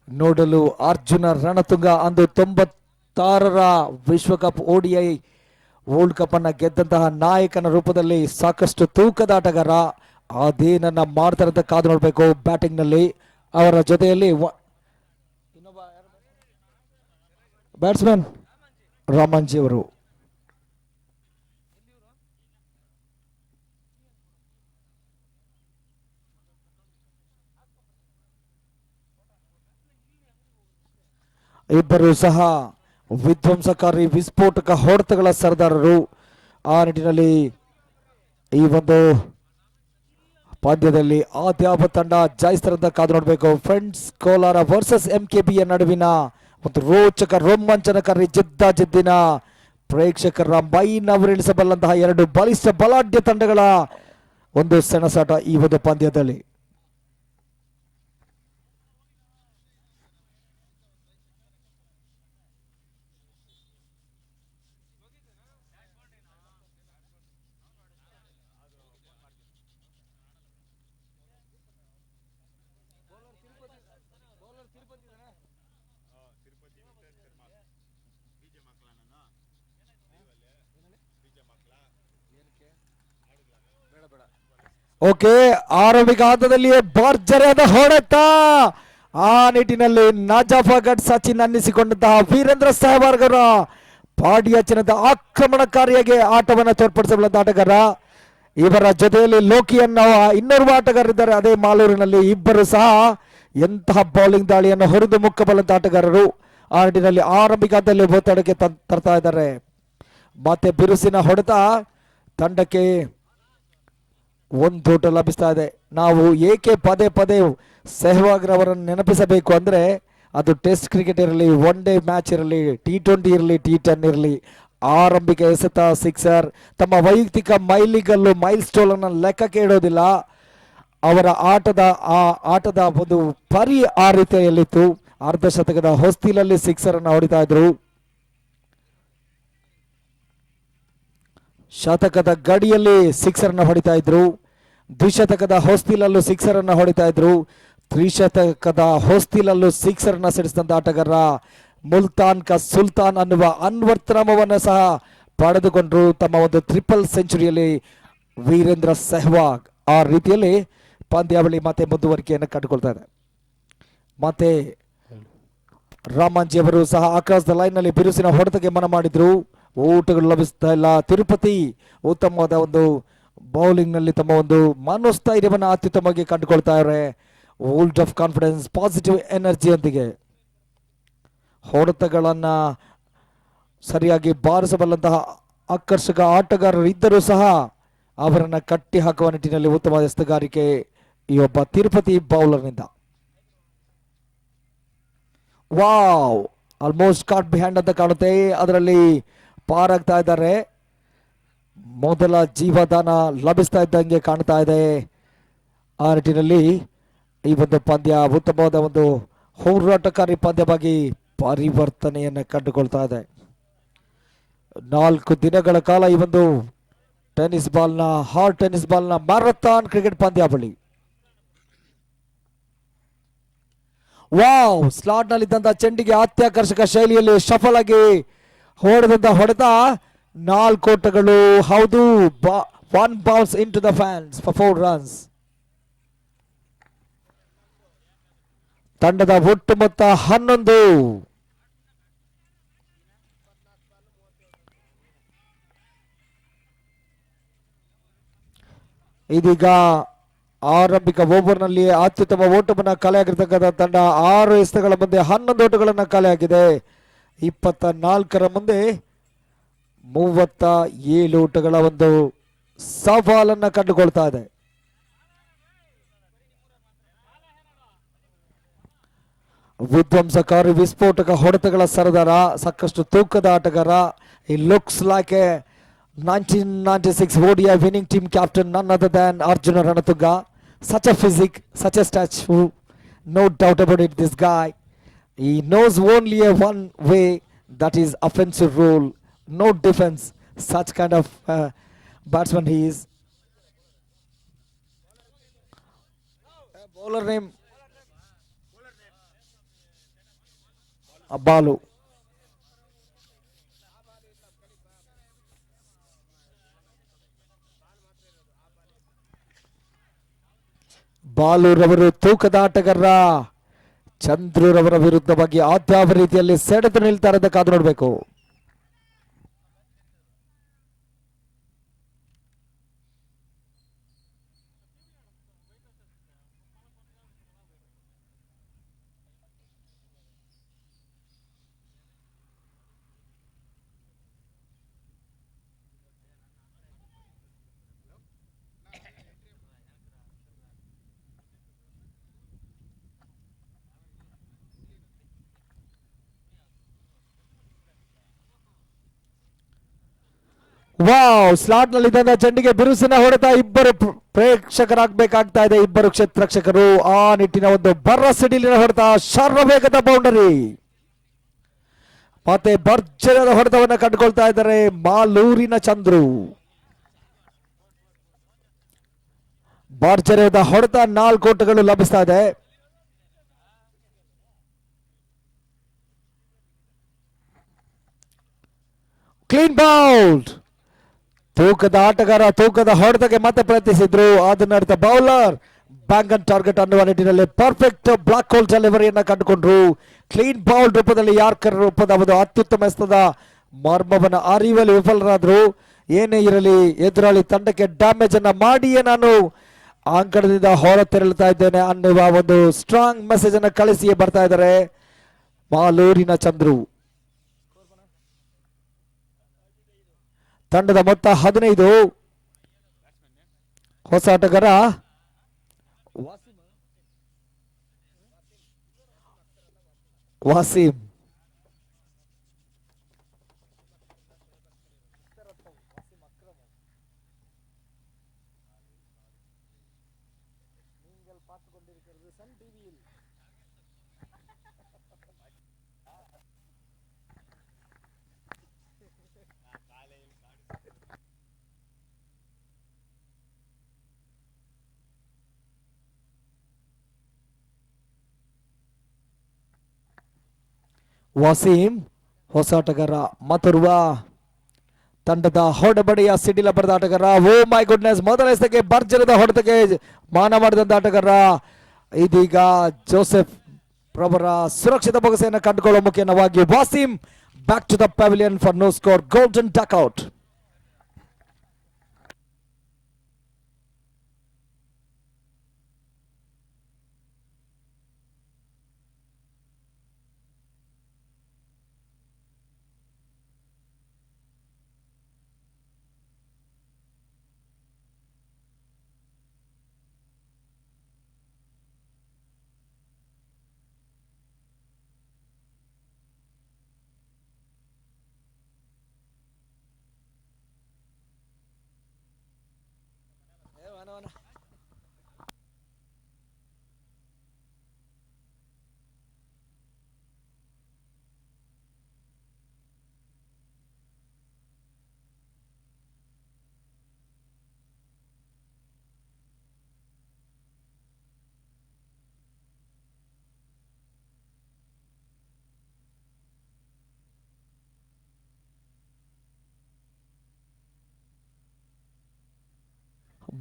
Speaker 1: ನೋಡಲು ಅರ್ಜುನ ರಣತುಂಗ. ಅಂದು 96ರ ವಿಶ್ವಕಪ್ ODI ವರ್ಲ್ಡ್ ಕಪ್ ಅನ್ನ ಗೆದ್ದಂತಹ ನಾಯಕನ ರೂಪದಲ್ಲಿ ಸಾಕಷ್ಟು ತೂಕದ ಆಟಗಾರ. ಅದೇನನ್ನ ಮಾಡ್ತಾರೆ ಅಂತ ಕಾದು ನೋಡಬೇಕು. ಬ್ಯಾಟಿಂಗ್ ನಲ್ಲಿ ಅವರ ಜೊತೆಯಲ್ಲಿ ಬ್ಯಾಟ್ಸ್ಮನ್ ರಾಮಂಜಿ ಅವರು. ಇಬ್ಬರು ಸಹ ವಿಧ್ವಂಸಕಾರಿ ವಿಸ್ಫೋಟಕ ಹೊಡೆತಗಳ ಸರ್ದಾರರು. ಆ ನಿಟ್ಟಿನಲ್ಲಿ ಈ ಒಂದು ಪಂದ್ಯದಲ್ಲಿ ಆದ್ಯಾವ ತಂಡ ಜಯಿಸ್ತಾರಂತ ಕಾದು ನೋಡಬೇಕು. ಫ್ರೆಂಡ್ಸ್ ಕೋಲಾರ ವರ್ಸಸ್ MKB ನಡುವಿನ ಒಂದು ರೋಚಕ ರೋಮಾಂಚನಕಾರಿ ಜಿದ್ದಿನ ಪ್ರೇಕ್ಷಕರ ಮೈನವರಿಳಿಸಬಲ್ಲಂತಹ ಎರಡು ಬಲಿಷ್ಠ ಬಲಾಢ್ಯ ತಂಡಗಳ ಒಂದು ಸೆಣಸಾಟ ಈ ಒಂದು ಪಂದ್ಯದಲ್ಲಿ. ಓಕೆ, ಆರಂಭಿಕ ಹಂತದಲ್ಲಿಯೇ ಭರ್ಜರಿಯಾದ ಹೊಡೆತ. ಆ ನಿಟ್ಟಿನಲ್ಲಿ ನಜಾಫಗಢ್ ಸಚಿನ್ ಅನ್ನಿಸಿಕೊಂಡಂತಹ ವೀರೇಂದ್ರ ಸೆಹವಾಗ್ರ ಪಾಡಿಯ ಚಿನ್ನದ ಆಕ್ರಮಣಕಾರಿಯಾಗಿ ಆಟವನ್ನು ತೋರ್ಪಡಿಸಬಲ್ಲ ಆಟಗಾರ. ಇವರ ಜೊತೆಯಲ್ಲಿ ಲೋಕಿ ಅನ್ನೋ ಇನ್ನೋರ್ವ ಆಟಗಾರರಿದ್ದಾರೆ ಅದೇ ಮಾಲೂರಿನಲ್ಲಿ. ಇಬ್ಬರು ಸಹ ಎಂತಹ ಬೌಲಿಂಗ್ ದಾಳಿಯನ್ನು ಹೊರದು ಮುಕ್ಕಬಲ್ಲಂತ ಆಟಗಾರರು. ಆ ನಿಟ್ಟಿನಲ್ಲಿ ಆರಂಭಿಕ ಹಂತದಲ್ಲಿ ಒತ್ತಡಕ್ಕೆ ತರ್ತಾ ಇದ್ದಾರೆ. ಮತ್ತೆ ಬಿರುಸಿನ ಹೊಡೆತ ತಂಡಕ್ಕೆ ಒಂದು ಓಟ ಲಭಿಸ್ತಾ ಇದೆ. ನಾವು ಏಕೆ ಪದೇ ಪದೇ ಸೆಹ್ವಾಗ್ ಅವರನ್ನು ನೆನಪಿಸಬೇಕು ಅಂದ್ರೆ, ಅದು ಟೆಸ್ಟ್ ಕ್ರಿಕೆಟ್ ಇರಲಿ, ಒನ್ ಡೇ ಮ್ಯಾಚ್ ಇರಲಿ, T20 ಇರಲಿ, T10 ಇರಲಿ, ಆರಂಭಿಕ ಎಸೆತ ಸಿಕ್ಸರ್ ತಮ್ಮ ವೈಯಕ್ತಿಕ ಮೈಲಿಗಲ್ಲು ಮೈಲ್ ಸ್ಟೋನ್ ಅನ್ನು ಲೆಕ್ಕಕ್ಕೆ ಇಡೋದಿಲ್ಲ. ಅವರ ಆಟದ ಒಂದು ಪರಿ ಆ ರೀತಿಯಲ್ಲಿತ್ತು. ಅರ್ಧ ಶತಕದ ಹೊಸ್ತಿಲಲ್ಲಿ ಸಿಕ್ಸರ್ ಅನ್ನು ಹೊಡಿತಾ ಇದ್ರು. ಶತಕದ ಗಡಿಯಲ್ಲಿ ಸಿಕ್ಸರ್ ಅನ್ನು ಹೊಡಿತಾ ಇದ್ರು. ದ್ವಿಶತಕದ ಹೊಸ್ತಿಲಲ್ಲೂ ಸಿಕ್ಸರ್ ಅನ್ನು ಹೊಡಿತಾ ಇದ್ರು. ತ್ರಿಶತಕದ ಹೊಸ್ತಿಲಲ್ಲೂ ಸಿಕ್ಸರ್ ಅನ್ನು ಸಿಡಿಸಿದಂತ ಆಟಗಾರ ಮುಲ್ತಾನ್ ಕಾ ಸುಲ್ತಾನ್ ಅನ್ನುವ ಅನ್ವರ್ಥನಾಮವನ್ನು ಸಹ ಪಡೆದುಕೊಂಡ್ರು ತಮ್ಮ ಒಂದು ಟ್ರಿಪಲ್ ಸೆಂಚುರಿಯಲ್ಲಿ ವೀರೇಂದ್ರ ಸೆಹ್ವಾಗ್. ಆ ರೀತಿಯಲ್ಲಿ ಪಂದ್ಯಾವಳಿ ಮತ್ತೆ ಮುಂದುವರಿಕೆಯನ್ನು ಕಂಡುಕೊಳ್ತಾ ಇದೆ. ಮತ್ತೆ ರಾಮಂಜಿ ಅವರು ಸಹ ಅಕ್ರಾಸ್ ದ ಲೈನ್ ನಲ್ಲಿ ಬಿರುಸಿನ ಹೊಡೆತಕ್ಕೆ ಮನ ಮಾಡಿದ್ರು. ಊಟಗಳು ಲಭಿಸ್ತಾ ಇಲ್ಲ. ತಿರುಪತಿ ಉತ್ತಮವಾದ ಒಂದು ಬೌಲಿಂಗ್ ನಲ್ಲಿ ತಮ್ಮ ಒಂದು ಮನೋಸ್ಥೈರ್ಯವನ್ನು ಅತ್ಯುತ್ತಮವಾಗಿ ಕಂಡುಕೊಳ್ತಾ ಇದ್ದಾರೆ. ವೋಲ್ಟ್ ಆಫ್ ಕಾನ್ಫಿಡೆನ್ಸ್, ಪಾಸಿಟಿವ್ ಎನರ್ಜಿಯೊಂದಿಗೆ ಹೊಡೆತಗಳನ್ನ ಸರಿಯಾಗಿ ಬಾರಿಸಬಲ್ಲಂತಹ ಆಕರ್ಷಕ ಆಟಗಾರರು ಇದ್ದರೂ ಸಹ ಅವರನ್ನ ಕಟ್ಟಿ ಹಾಕುವ ನಿಟ್ಟಿನಲ್ಲಿ ಉತ್ತಮ ಎಸ್ತುಗಾರಿಕೆ ಈ ಒಬ್ಬ ತಿರುಪತಿ ಬೌಲರ್ನಿಂದ. ವಾವ್, ಆಲ್ಮೋಸ್ಟ್ ಕಾಟ್ ಬಿಹ್ಯಾಂಡ್ ಅಂತ ಕಾಣುತ್ತೆ. ಅದರಲ್ಲಿ ಪಾರಾಗ್ತಾ ಇದ್ದಾರೆ. ಮೊದಲ ಜೀವದಾನ ಲಭಿಸ್ತಾ ಇದ್ದಂಗೆ ಕಾಣ್ತಾ ಇದೆ. ಆ ನಿಟ್ಟಿನಲ್ಲಿ ಈ ಒಂದು ಪಂದ್ಯ ಉತ್ತಮವಾದ ಒಂದು ಹೋರಾಟಕಾರಿ ಪಂದ್ಯವಾಗಿ ಪರಿವರ್ತನೆಯನ್ನು ಕಂಡುಕೊಳ್ತಾ ಇದೆ. 4 ದಿನಗಳ ಕಾಲ ಈ ಒಂದು ಹಾರ್ಡ್ ಟೆನ್ನಿಸ್ ಬಾಲ್ನ ಮ್ಯಾರಥಾನ್ ಕ್ರಿಕೆಟ್ ಪಂದ್ಯಾವಳಿ. ವಾವ್, ಸ್ಲಾಟ್ ನಲ್ಲಿದ್ದಂತ ಚೆಂಡಿಗೆ ಅತ್ಯಾಕರ್ಷಕ ಶೈಲಿಯಲ್ಲಿ ಶಫಲ್ ಆಗಿ ಹೊಡೆದಂತ ಹೊಡೆತ 4 ಓಟಗಳು. ಹೌದು, 1 bounce into the fans for 4 runs. ತಂಡದ ಒಟ್ಟು ಮೊತ್ತ 11. ಇದೀಗ ಆರಂಭಿಕ ಓವರ್ನಲ್ಲಿ ಅತ್ಯುತ್ತಮ ಓಟವನ್ನು ಕಲೆಯಾಗಿರ್ತಕ್ಕಂಥ ತಂಡ 6 ಎಸೆತಗಳ ಮುಂದೆ 11 ಓಟಗಳನ್ನು ಕಲೆಯಾಗಿದೆ. 24ರ ಮುಂದೆ 37 ಓಟಗಳ ಒಂದು ಸವಾಲನ್ನು ಕಂಡುಕೊಳ್ತಾ ಇದೆ. ವಿಧ್ವಂಸಕಾರಿ ವಿಸ್ಫೋಟಕ ಹೊಡೆತಗಳ ಸರದಾರ, ಸಾಕಷ್ಟು ತೂಕದ ಆಟಗಾರ. ಈ looks like A 1996 ODI winning team captain, none other than Arjuna Ranatunga. Such a physique, such a statue, no doubt about it. This guy, he knows only a one way, that is offensive role, no defense. Such kind of batsman he is. Bowler name Balu. ಬಾಲೂರವರು ತೂಕದ ಆಟಗಾರ. ಚಂದ್ರೂರವರ ವಿರುದ್ಧವಾಗಿ ಯಾವ ರೀತಿಯಲ್ಲಿ ಸೆಳೆದು ನಿಲ್ತಾರೆ ಅಂತ ಕಾದು ನೋಡಬೇಕು. Wow, slot ನಲ್ಲಿ ಚೆಂಡಿಗೆ ಬಿರುಸಿನ ಹೊಡೆತ. ಇಬ್ಬರು ಪ್ರೇಕ್ಷಕರಾಗಬೇಕಾಗ್ತಾ ಇದೆ, ಇಬ್ಬರು ಕ್ಷೇತ್ರಕ್ಷಕರು. ಆ ನಿಟ್ಟಿನ ಒಂದು ಬರ್ರ ಸಿಡಿಲಿನ ಹೊಡೆತ, ಶರ್ವವೇಗದ ಬೌಂಡರಿ. ಮತ್ತೆ ಭರ್ಜರಿಯಾದ ಹೊಡೆತವನ್ನು ಕಂಡುಕೊಳ್ತಾ ಇದ್ದಾರೆ ಮಾಲೂರಿನ ಚಂದ್ರು. ಭರ್ಜರಿಯಾದ ಹೊಡೆತ, 4 ಓಟಗಳು ಲಭಿಸ್ತಾ ಇದೆ. Clean bowled. ತೂಕದ ಆಟಗಾರ ತೂಕದ ಹೊಡೆತಕ್ಕೆ ಮತ್ತೆ ಪ್ರಯತ್ನಿಸಿದ್ರು. ಅದನ್ನರ್ಥ ಬೌಲರ್ ಬ್ಯಾಂಕ್ ಅಂಡ್ ಟಾರ್ಗೆಟ್ ಅನ್ನುವ ನಿಟ್ಟಿನಲ್ಲಿ ಪರ್ಫೆಕ್ಟ್ ಬ್ಲಾಕ್ ಹೋಲ್ ಡೆಲಿವರಿಯನ್ನ ಕಂಡುಕೊಂಡ್ರು. ಕ್ಲೀನ್ ಬೌಲ್ ರೂಪದಲ್ಲಿ ಯಾರ್ಕರ್ ರೂಪದ ಒಂದು ಅತ್ಯುತ್ತಮ ಎಸ್ತದ ಮರ್ಮವನ್ನ ಅರಿಯುವಲ್ಲಿ ವಿಫಲರಾದ್ರು. ಏನೇ ಇರಲಿ ಎದುರಾಳಿ ತಂಡಕ್ಕೆ ಡ್ಯಾಮೇಜ್ ಅನ್ನ ಮಾಡಿಯೇ ನಾನು ಅಂಕಣದಿಂದ ಹೊರ ತೆರಳುತ್ತಾ ಇದ್ದೇನೆ ಅನ್ನುವ ಒಂದು ಸ್ಟ್ರಾಂಗ್ ಮೆಸೇಜ್ ಅನ್ನ ಕಳಿಸಿಯೇ ಬರ್ತಾ ಇದ್ದಾರೆ ಮಾಲೂರಿನ ಚಂದ್ರು. ತಂಡದ ಮೊತ್ತ 15. ಹೊಸ ಆಟಗಾರ ವಾಸಿಂ. ವಾಸೀಂ ಹೊಸ ಆಟಗಾರ ಮತ್ತೋರ್ವ ತಂಡದ ಹೊಡೆಬಡಿಯ ಸಿಡಿಲ ಬರೆದ ಆಟಗಾರ. ಓ ಮೈ ಗುಡ್ನೆಸ್, ಮೊದಲ ಎಸೆಗೆ ಭರ್ಜನದ ಹೊಡೆತಕ್ಕೆ ಮಾನ ಮಾಡಿದಂತ ಆಟಗಾರ. ಇದೀಗ ಜೋಸೆಫ್ ರವರ ಸುರಕ್ಷಿತ ಬೊಗಸೆಯನ್ನು ಕಂಡುಕೊಳ್ಳುವ ಮುಖ್ಯವಾಗಿ Waseem back to the pavilion for no score, golden duck out.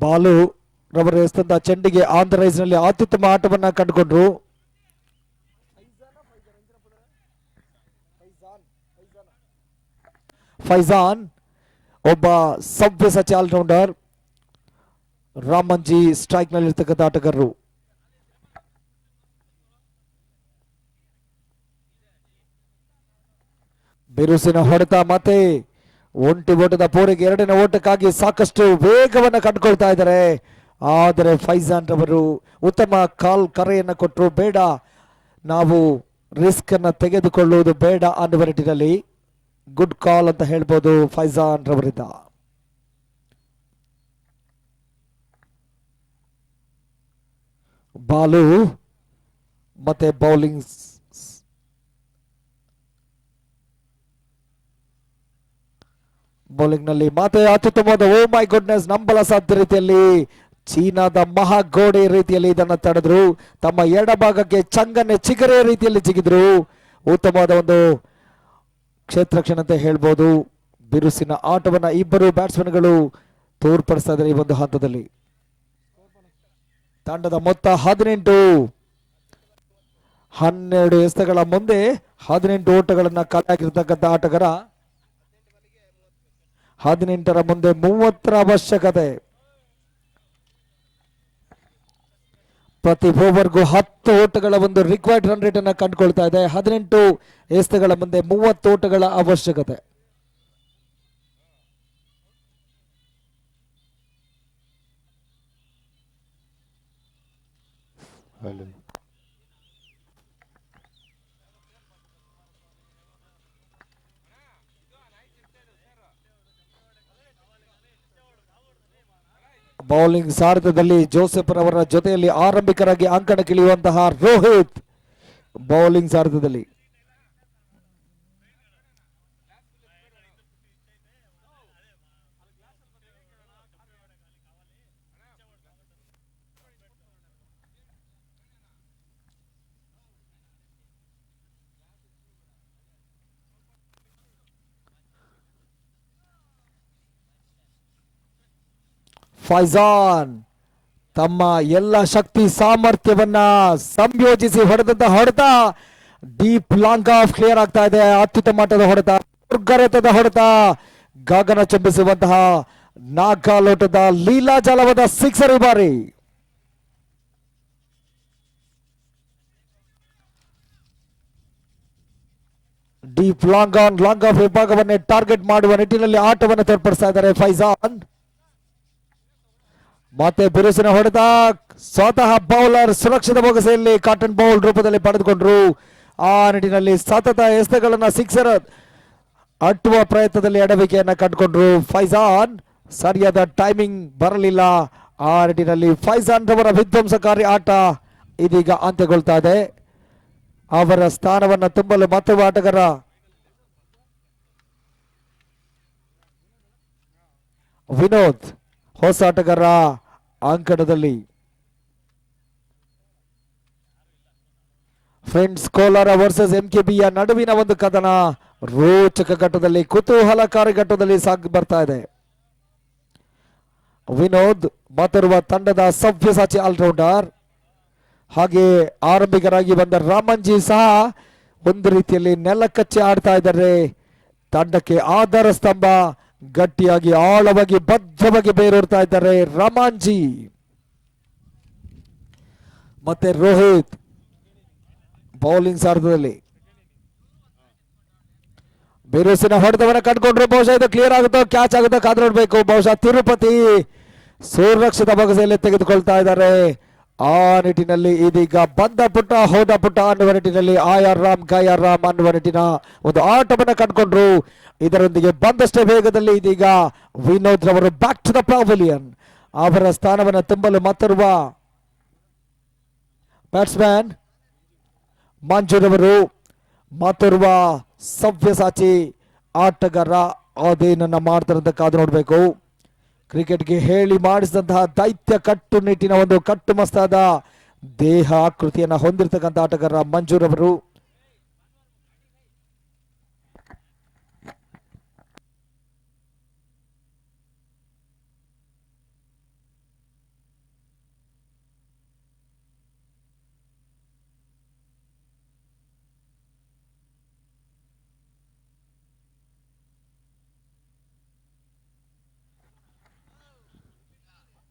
Speaker 1: Balu ರವರ ಎಸ್ತಂದ ಚೆಂಡಿಗೆ ಆಂಧ್ರ ರೈಸ್ ನಲ್ಲಿ ಅತ್ಯುತ್ತಮ ಆಟವನ್ನ ಕಂಡುಕೊಂಡ್ರು. ಫೈಜಾನ್ ಒಬ್ಬ ಸವ್ಯಸಾಚಿ ಆಲ್ರೌಂಡರ್. ರಾಮಂಜಿ ಸ್ಟ್ರೈಕ್ ನಲ್ಲಿ ಇರ್ತಕ್ಕಂಥ ಆಟಗಾರರು. ಬಿರುಸಿನ ಹೊಡೆತ ಮತ್ತೆ ಒಂಟಿ ಓಟದ ಪೂರೈಕೆ ಎರಡನೇ ಓಟಕ್ಕಾಗಿ ಸಾಕಷ್ಟು ವೇಗವನ್ನು ಕಂಡುಕೊಳ್ತಾ ಇದ್ದಾರೆ. ಆದರೆ ಫೈಜಾನ್ ರವರು ಉತ್ತಮ ಕರೆಯನ್ನು ಕೊಟ್ಟರು. ಬೇಡ, ನಾವು ರಿಸ್ಕ್ ಅನ್ನು ತೆಗೆದುಕೊಳ್ಳುವುದು ಬೇಡ ಅನ್ನುವ ನಿಟ್ಟಿನಲ್ಲಿ ಗುಡ್ ಕಾಲ್ ಅಂತ ಹೇಳ್ಬೋದು ಫೈಜಾನ್ ರವರಿಂದ. ಬಾಲು ಮತ್ತೆ ಬೌಲಿಂಗ್ ನಲ್ಲಿ ಮತ್ತೆ ಅತ್ಯುತ್ತಮವಾದ ಓ ಮೈ ಗುಡ್ನೆಸ್, ನಂಬಲ ಸಾಧ್ಯ ರೀತಿಯಲ್ಲಿ ಚೀನಾದ ಮಹಾಗೋಡೆ ರೀತಿಯಲ್ಲಿ ಇದನ್ನು ತಡೆದ್ರು. ತಮ್ಮ ಎಡಭಾಗಕ್ಕೆ ಚಂಗನ್ನೆ ಚಿಗರೆ ರೀತಿಯಲ್ಲಿ ಜಿಗಿದ್ರು. ಉತ್ತಮವಾದ ಒಂದು ಕ್ಷೇತ್ರಕ್ಷಣ ಅಂತ ಹೇಳ್ಬೋದು. ಬಿರುಸಿನ ಆಟವನ್ನ ಇಬ್ಬರು ಬ್ಯಾಟ್ಸ್ಮನ್ಗಳು ತೋರ್ಪಡಿಸ್ತಾ ಇದ್ದಾರೆ ಈ ಒಂದು ಹಂತದಲ್ಲಿ. ತಂಡದ ಮೊತ್ತ 18. 12 ಎಸೆತಗಳ ಮುಂದೆ 18 ಓಟಗಳನ್ನ ಕಲೆಯಾಗಿರ್ತಕ್ಕಂಥ ಆಟಗಾರ. 18ರ ಮುಂದೆ 30ರ ಅವಶ್ಯಕತೆ. ಪ್ರತಿ ಓವರ್ಗೂ 10 ಓಟಗಳ ಒಂದು ರಿಕ್ವೈರ್ಡ್ ರನ್ ರೇಟ್ ಅನ್ನ ಕಂಡುಕೊಳ್ತಾ ಇದೆ. 18 ಎಸೆತಗಳ ಮುಂದೆ 30 ಓಟಗಳ ಅವಶ್ಯಕತೆ. ಬೌಲಿಂಗ್ ಸಾರಥ್ಯದಲ್ಲಿ ಜೋಸೆಫ್ ರವರ ಜೊತೆಯಲ್ಲಿ ಆರಂಭಿಕರಾಗಿ ಅಂಕಣಕ್ಕಿಳಿಯುವಂತಹ ರೋಹಿತ್ ಬೌಲಿಂಗ್ ಸಾರಥ್ಯದಲ್ಲಿ. ಫೈಜಾನ್ ತಮ್ಮ ಎಲ್ಲ ಶಕ್ತಿ ಸಾಮರ್ಥ್ಯವನ್ನ ಸಂಯೋಜಿಸಿ ಹೊಡೆದಂತ ಹೊಡೆತ ಡೀಪ್ ಲಾಂಗ್ ಆಫ್ ಕ್ಲಿಯರ್ ಆಗ್ತಾ ಇದೆ. ಅತ್ಯುತ್ತಮ ಮಟ್ಟದ ಹೊಡೆತ, ದುರ್ಗರತದ ಹೊಡೆತ, ಗಗನ ಚುಂಬಿಸುವಂತಹ ನಾಗಾಲೋಟದ ಲೀಲಾಜಾಲವಾದ ಸಿಕ್ಸರ್ ಈ ಬಾರಿ. Deep long on long off ವಿಭಾಗವನ್ನೇ ಟಾರ್ಗೆಟ್ ಮಾಡುವ ನಿಟ್ಟಿನಲ್ಲಿ ಆಟವನ್ನು ತೋರ್ಪಡಿಸ್ತಾ ಇದ್ದಾರೆ ಫೈಜಾನ್. ಮತ್ತೆ ಬಿರುಸಿನ ಹೊಡೆತ, ಸ್ವತಃ ಬೌಲರ್ ಸುರಕ್ಷಿತ ಬೊಗಸೆಯಲ್ಲಿ ಕಾಟನ್ ಬೌಲ್ ರೂಪದಲ್ಲಿ ಪಡೆದುಕೊಂಡ್ರು. ಆ ನಿಟ್ಟಿನಲ್ಲಿ ಸತತ ಎಸೆತಗಳನ್ನ ಸಿಕ್ಸರ್ ಅಟ್ಟುವ ಪ್ರಯತ್ನದಲ್ಲಿ ಎಡವಿಕೆಯನ್ನ ಕಂಡುಕೊಂಡ್ರು ಫೈಜಾನ್. ಸರಿಯಾದ ಟೈಮಿಂಗ್ ಬರಲಿಲ್ಲ. ಆ ನಿಟ್ಟಿನಲ್ಲಿ ಫೈಜಾನ್ ರವರ ವಿಧ್ವಂಸಕಾರಿ ಆಟ ಇದೀಗ ಅಂತ್ಯಗೊಳ್ತಾ ಇದೆ. ಅವರ ಸ್ಥಾನವನ್ನು ತುಂಬಲು ಮತ್ತೊಬ್ಬ ಆಟಗಾರ ವಿನೋದ್ ಹೊಸ ಆಟಗಾರ ಅಂಕಣದಲ್ಲಿ. ಫ್ರೆಂಡ್ಸ್ ಕೋಲಾರ ವರ್ಸಸ್ MKBಯ ನಡುವಿನ ಒಂದು ಕದನ ರೋಚಕ ಘಟ್ಟದಲ್ಲಿ, ಕುತೂಹಲಕಾರಿ ಘಟ್ಟದಲ್ಲಿ ಸಾಗಿ ಬರ್ತಾ ಇದೆ. ವಿನೋದ್ ಮತ್ತೋರ್ವ ತಂಡದ ಸವ್ಯಸಾಚಿ ಆಲ್ರೌಂಡರ್, ಹಾಗೆ ಆರಂಭಿಕರಾಗಿ ಬಂದ ರಾಮಂಜಿ ಸಹ ಒಂದು ರೀತಿಯಲ್ಲಿ ನೆಲಕಚ್ಚಿ ಆಡ್ತಾ ಇದ್ದಾರೆ. ತಂಡಕ್ಕೆ ಆಧಾರ ಸ್ತಂಭ, ಗಟ್ಟಿಯಾಗಿ ಆಳವಾಗಿ ಭದ್ರವಾಗಿ ಬೇರೂರ್ತಾ ಇದ್ದಾರೆ ರಾಮಾಂಜಿ. ಮತ್ತೆ ರೋಹಿತ್ ಬೌಲಿಂಗ್ ಸಾರಥ್ಯದಲ್ಲಿ ಬಿರುಸಿನ ಹೊಡೆತವನ್ನ ಕಂಡುಕೊಂಡ್ರು. ಬಹುಶಃ ಇದು ಕ್ಲಿಯರ್ ಆಗುತ್ತೋ ಕ್ಯಾಚ್ ಆಗುತ್ತೋ ಕಾದು ನೋಡ್ಬೇಕು. ಬಹುಶಃ ತಿರುಪತಿ ಸುರಕ್ಷಿತ ಬೊಗಸೆಯಲ್ಲಿ ತೆಗೆದುಕೊಳ್ತಾ ಇದ್ದಾರೆ. ಆ ನಿಟ್ಟಿನಲ್ಲಿ ಇದೀಗ ಬಂದ ಪುಟ್ಟ ಹೋದ ಪುಟ್ಟ ಅನ್ನುವ ನಿಟ್ಟಿನಲ್ಲಿ ಆಯಾರ್ ರಾಮ್ ಗಾಯಾರ್ ರಾಮ್ ಅನ್ನುವ ನಿಟ್ಟಿನ ಒಂದು ಆಟವನ್ನು ಕಂಡುಕೊಂಡ್ರು. ಇದರೊಂದಿಗೆ ಬಂದಷ್ಟೇ ವೇಗದಲ್ಲಿ ಇದೀಗ ವಿನೋದ್ ರವರು ಬ್ಯಾಕ್ ಟು ದ ಪಾವಿಲಿಯನ್. ಅವರ ಸ್ಥಾನವನ್ನು ತುಂಬಲು ಮತ್ತೋರ್ವ ಬ್ಯಾಟ್ಸ್ಮನ್ ಮಂಜುರವರು, ಮತ್ತೋರ್ವ ಸವ್ಯಸಾಚಿ ಆಟಗಾರ ಅದೇನನ್ನ ಮಾಡ್ತಾರೆ ಅಂತ ಕಾದು ನೋಡಬೇಕು. ಕ್ರಿಕೆಟ್ಗೆ ಹೇಳಿ ಮಾಡಿಸಿದಂತಹ ದೈತ್ಯ ಕಟ್ಟುನಿಟ್ಟಿನ ಒಂದು ಕಟ್ಟುಮಸ್ತಾದ ದೇಹ ಆಕೃತಿಯನ್ನು ಹೊಂದಿರತಕ್ಕಂಥ ಆಟಗಾರ ಮಂಜೂರವರು.